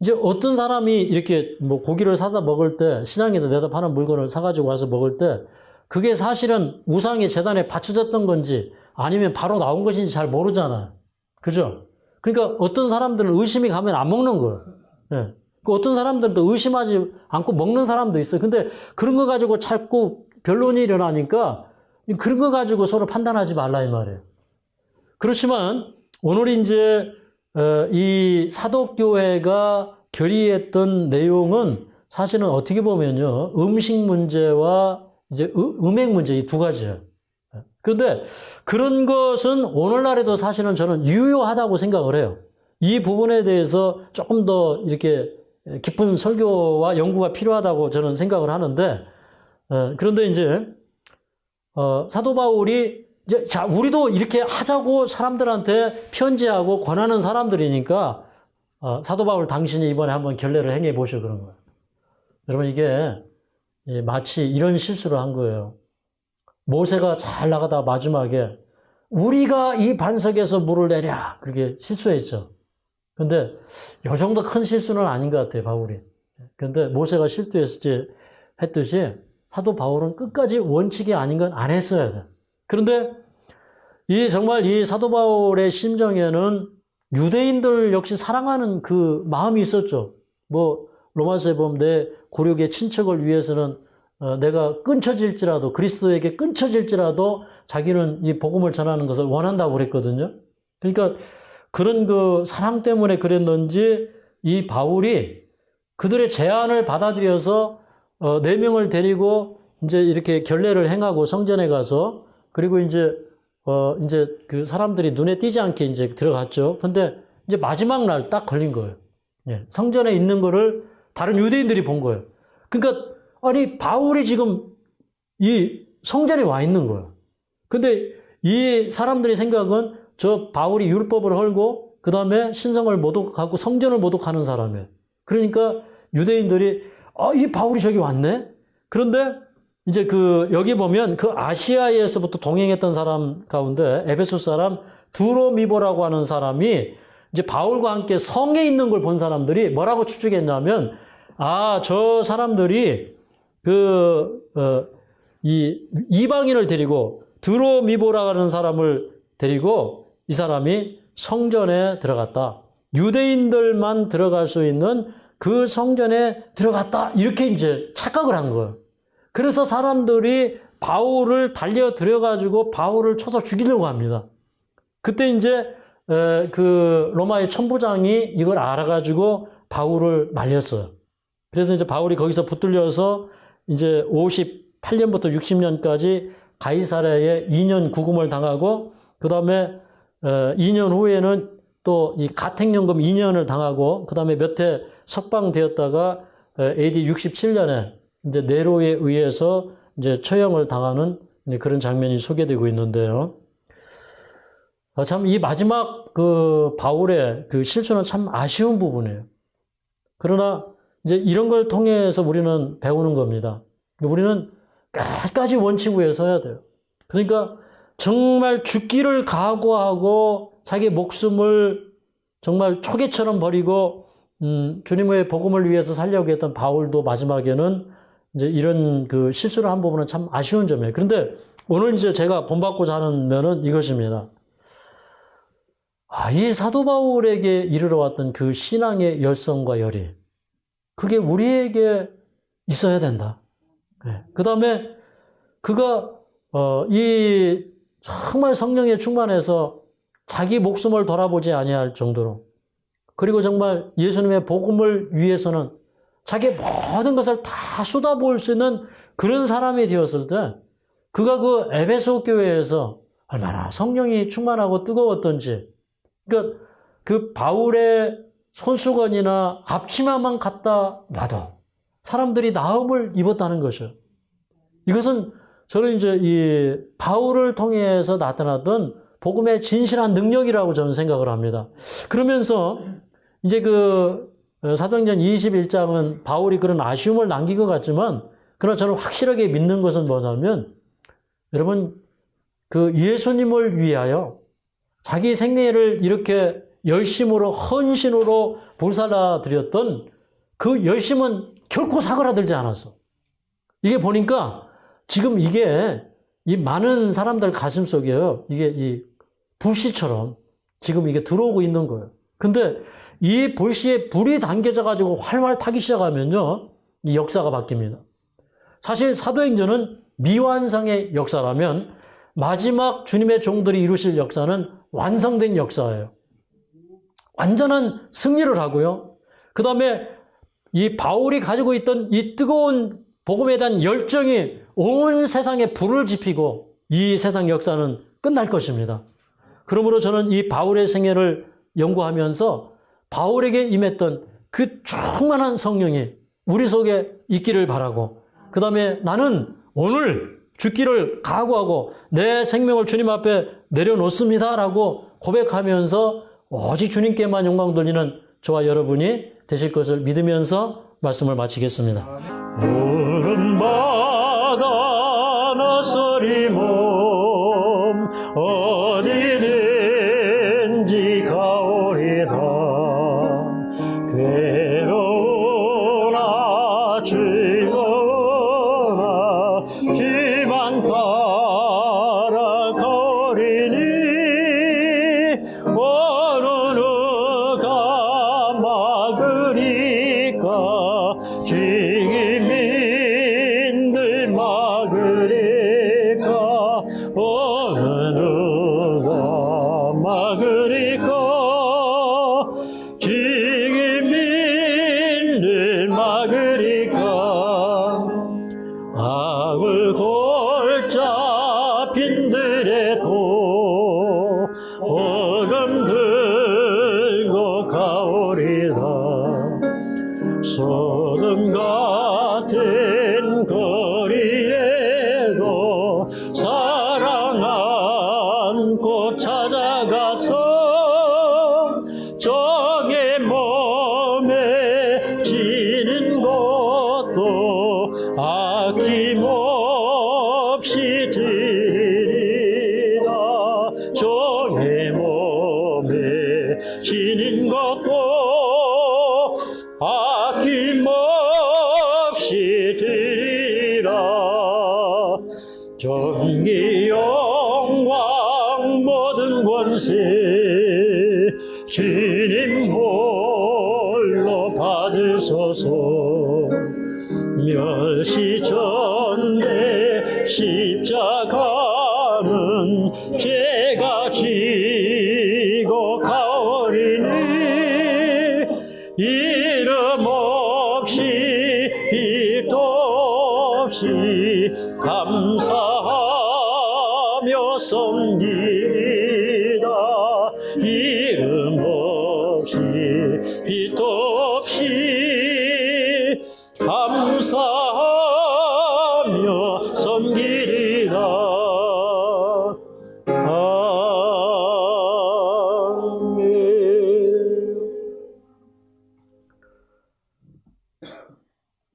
이제 어떤 사람이 이렇게 뭐 고기를 사다 먹을 때 시장에서 내다 파는 물건을 사가지고 와서 먹을 때 그게 사실은 우상의 제단에 바쳐졌던 건지 아니면 바로 나온 것인지 잘 모르잖아요. 그죠? 그러니까 어떤 사람들은 의심이 가면 안 먹는 거예요. 예. 그 어떤 사람들은 또 의심하지 않고 먹는 사람도 있어요. 근데 그런 거 가지고 자꾸 변론이 일어나니까 그런 거 가지고 서로 판단하지 말라 이 말이에요. 그렇지만 오늘 이제 이 사도교회가 결의했던 내용은 사실은 어떻게 보면요. 음식 문제와 이제 음행 문제 이 두 가지예요. 그런데 그런 것은 오늘날에도 사실은 저는 유효하다고 생각을 해요. 이 부분에 대해서 조금 더 이렇게 깊은 설교와 연구가 필요하다고 저는 생각을 하는데, 그런데 이제, 사도 바울이 이제, 자, 우리도 이렇게 하자고 사람들한테 편지하고 권하는 사람들이니까, 사도 바울 당신이 이번에 한번 결례를 행해 보시오 그런 거예요. 여러분, 이게 마치 이런 실수를 한 거예요. 모세가 잘 나가다 마지막에 우리가 이 반석에서 물을 내랴 그렇게 실수했죠. 근데 이 정도 큰 실수는 아닌 것 같아요, 바울이. 근데 모세가 했듯이 사도 바울은 끝까지 원칙이 아닌 건 안 했어야 돼. 그런데 정말 이 사도 바울의 심정에는 유대인들 역시 사랑하는 그 마음이 있었죠. 뭐 로마서에 보면 내 고륙의 친척을 위해서는 내가 끊쳐질지라도 그리스도에게 끊쳐질지라도 자기는 이 복음을 전하는 것을 원한다고 그랬거든요. 그러니까 그런 그 사랑 때문에 그랬는지 이 바울이 그들의 제안을 받아들여서 4명을 데리고 이제 이렇게 결례를 행하고 성전에 가서 그리고 이제 그 사람들이 눈에 띄지 않게 이제 들어갔죠. 근데 이제 마지막 날 딱 걸린 거예요. 예, 성전에 있는 거를 다른 유대인들이 본 거예요. 그러니까 아니 바울이 지금 이 성전에 와 있는 거예요. 근데 이 사람들의 생각은 저 바울이 율법을 헐고 그 다음에 신성을 모독하고 성전을 모독하는 사람이에요. 그러니까 유대인들이 이 바울이 저기 왔네? 그런데 이제 여기 보면 그 아시아에서부터 동행했던 사람 가운데 에베소 사람 드로미보라고 하는 사람이 이제 바울과 함께 성에 있는 걸 본 사람들이 뭐라고 추측했냐면 저 사람들이 이 이방인을 데리고 드로미보라는 사람을 데리고 이 사람이 성전에 들어갔다. 유대인들만 들어갈 수 있는 그 성전에 들어갔다. 이렇게 이제 착각을 한 거예요. 그래서 사람들이 바울을 달려 들여가지고 바울을 쳐서 죽이려고 합니다. 그때 이제 그 로마의 천부장이 이걸 알아가지고 바울을 말렸어요. 그래서 이제 바울이 거기서 붙들려서 이제 58년부터 60년까지 가이사랴에 2년 구금을 당하고 그 다음에 2년 후에는 또 이 가택연금 2년을 당하고 그 다음에 몇 해 석방되었다가 AD 67년에 이제 네로에 의해서 이제 처형을 당하는 그런 장면이 소개되고 있는데요. 참 이 마지막 그 바울의 그 실수는 참 아쉬운 부분이에요. 그러나 이제 이런 걸 통해서 우리는 배우는 겁니다. 우리는 끝까지 원칙 위에 서야 돼요. 그러니까 정말 죽기를 각오하고 자기 목숨을 정말 초계처럼 버리고 주님의 복음을 위해서 살려고 했던 바울도 마지막에는 이제 이런 그 실수를 한 부분은 참 아쉬운 점이에요. 그런데 오늘 이제 제가 본받고자 하는 면은 이것입니다. 이 사도 바울에게 이르러 왔던 그 신앙의 열성과 열이 그게 우리에게 있어야 된다. 그 다음에 그가 이 정말 성령에 충만해서 자기 목숨을 돌아보지 아니할 정도로, 그리고 정말 예수님의 복음을 위해서는 자기 모든 것을 다 쏟아부을 수 있는 그런 사람이 되었을 때, 그가 그 에베소 교회에서 얼마나 성령이 충만하고 뜨거웠던지, 그러니까 그 바울의 손수건이나 앞치마만 갖다 놔도 사람들이 나음을 입었다는 것이요. 이것은 저는 이제 이 바울을 통해서 나타났던 복음의 진실한 능력이라고 저는 생각을 합니다. 그러면서 이제 그 사도행전 21장은 바울이 그런 아쉬움을 남긴 것 같지만, 그러나 저는 확실하게 믿는 것은 뭐냐면, 여러분, 그 예수님을 위하여 자기 생애를 이렇게 열심으로, 헌신으로 불살라 드렸던 그 열심은 결코 사그라들지 않았어. 이게 보니까 지금 이게 이 많은 사람들 가슴 속에요. 이게 이 불씨처럼 지금 이게 들어오고 있는 거예요. 근데 이 불씨에 불이 당겨져 가지고 활활 타기 시작하면요, 이 역사가 바뀝니다. 사실 사도행전은 미완성의 역사라면 마지막 주님의 종들이 이루실 역사는 완성된 역사예요. 완전한 승리를 하고요. 그 다음에 이 바울이 가지고 있던 이 뜨거운 복음에 대한 열정이 온 세상에 불을 지피고 이 세상 역사는 끝날 것입니다. 그러므로 저는 이 바울의 생애를 연구하면서 바울에게 임했던 그 충만한 성령이 우리 속에 있기를 바라고, 그 다음에 나는 오늘 죽기를 각오하고 내 생명을 주님 앞에 내려놓습니다라고 고백하면서 오직 주님께만 영광 돌리는 저와 여러분이 되실 것을 믿으면서 말씀을 마치겠습니다. 푸른바다 나서리 몸 어디든지 가오리다. 괴로우나 즐거우나 지만 따라가리니 어느 누가 막으리까. 지기민들 막으리까. 어느 누가 막으리까. 지기민들 막으리까. 악을 골자 빈들에도 복음 들고 가오리다. 소돔 같은 거리에도 사랑 안고 찾아가서 정의 몸에 지는 것도 아낌없이 드리리라. 정의 몸에 지는 것도 아낌없이 드리리라. 존귀 영광 모든 권세 주님 홀로 받으소서. 멸시전대 십자가는 죄가 지고 가오리니 이름 없이 빛도 없이 감사하며 섬기다. 이름 없이 빛도 없이 감사하며 섬기리라. 아멘.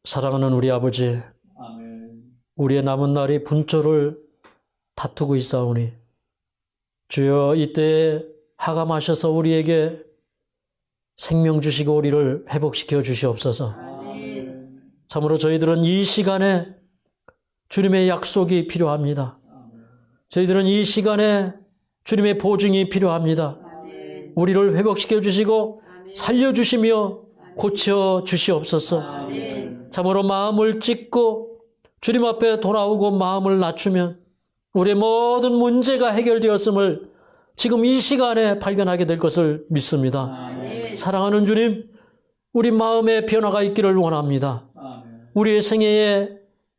사랑하는 우리 아버지, 우리의 남은 날이 분초를 다투고 있사오니 주여 이때에 하감하셔서 우리에게 생명 주시고 우리를 회복시켜 주시옵소서. 참으로 저희들은 이 시간에 주님의 약속이 필요합니다. 저희들은 이 시간에 주님의 보증이 필요합니다. 우리를 회복시켜 주시고 살려주시며 고쳐 주시옵소서. 참으로 마음을 찢고 주님 앞에 돌아오고 마음을 낮추면 우리의 모든 문제가 해결되었음을 지금 이 시간에 발견하게 될 것을 믿습니다. 사랑하는 주님, 우리 마음에 변화가 있기를 원합니다. 우리의 생애에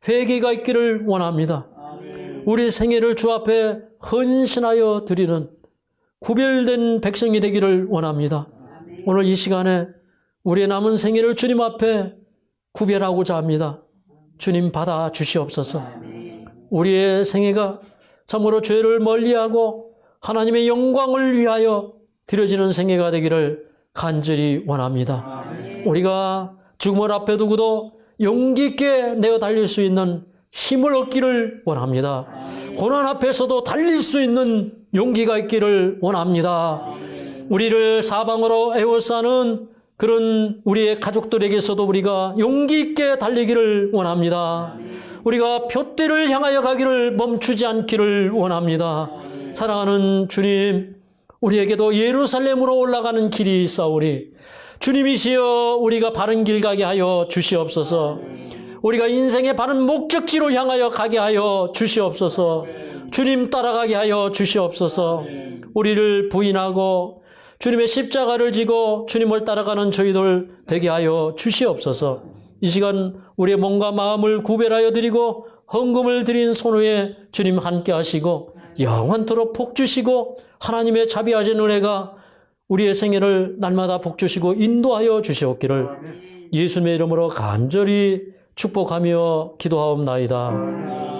회개가 있기를 원합니다. 우리 생애를 주 앞에 헌신하여 드리는 구별된 백성이 되기를 원합니다. 오늘 이 시간에 우리의 남은 생애를 주님 앞에 구별하고자 합니다. 주님 받아 주시옵소서. 우리의 생애가 참으로 죄를 멀리하고 하나님의 영광을 위하여 드려지는 생애가 되기를 간절히 원합니다. 우리가 죽음을 앞에 두고도 용기 있게 내어 달릴 수 있는 힘을 얻기를 원합니다. 고난 앞에서도 달릴 수 있는 용기가 있기를 원합니다. 우리를 사방으로 에워싸는 그런 우리의 가족들에게서도 우리가 용기 있게 달리기를 원합니다. 우리가 표대를 향하여 가기를 멈추지 않기를 원합니다. 사랑하는 주님, 우리에게도 예루살렘으로 올라가는 길이 있사오니 주님이시여 우리가 바른 길 가게 하여 주시옵소서. 우리가 인생의 바른 목적지로 향하여 가게 하여 주시옵소서. 주님 따라가게 하여 주시옵소서. 우리를 부인하고 주님의 십자가를 지고 주님을 따라가는 저희들 되게 하여 주시옵소서. 이 시간 우리의 몸과 마음을 구별하여 드리고 헌금을 드린 손후에 주님 함께 하시고 영원토록 복 주시고 하나님의 자비하신 은혜가 우리의 생애를 날마다 복 주시고 인도하여 주시옵기를 예수님의 이름으로 간절히 축복하며 기도하옵나이다.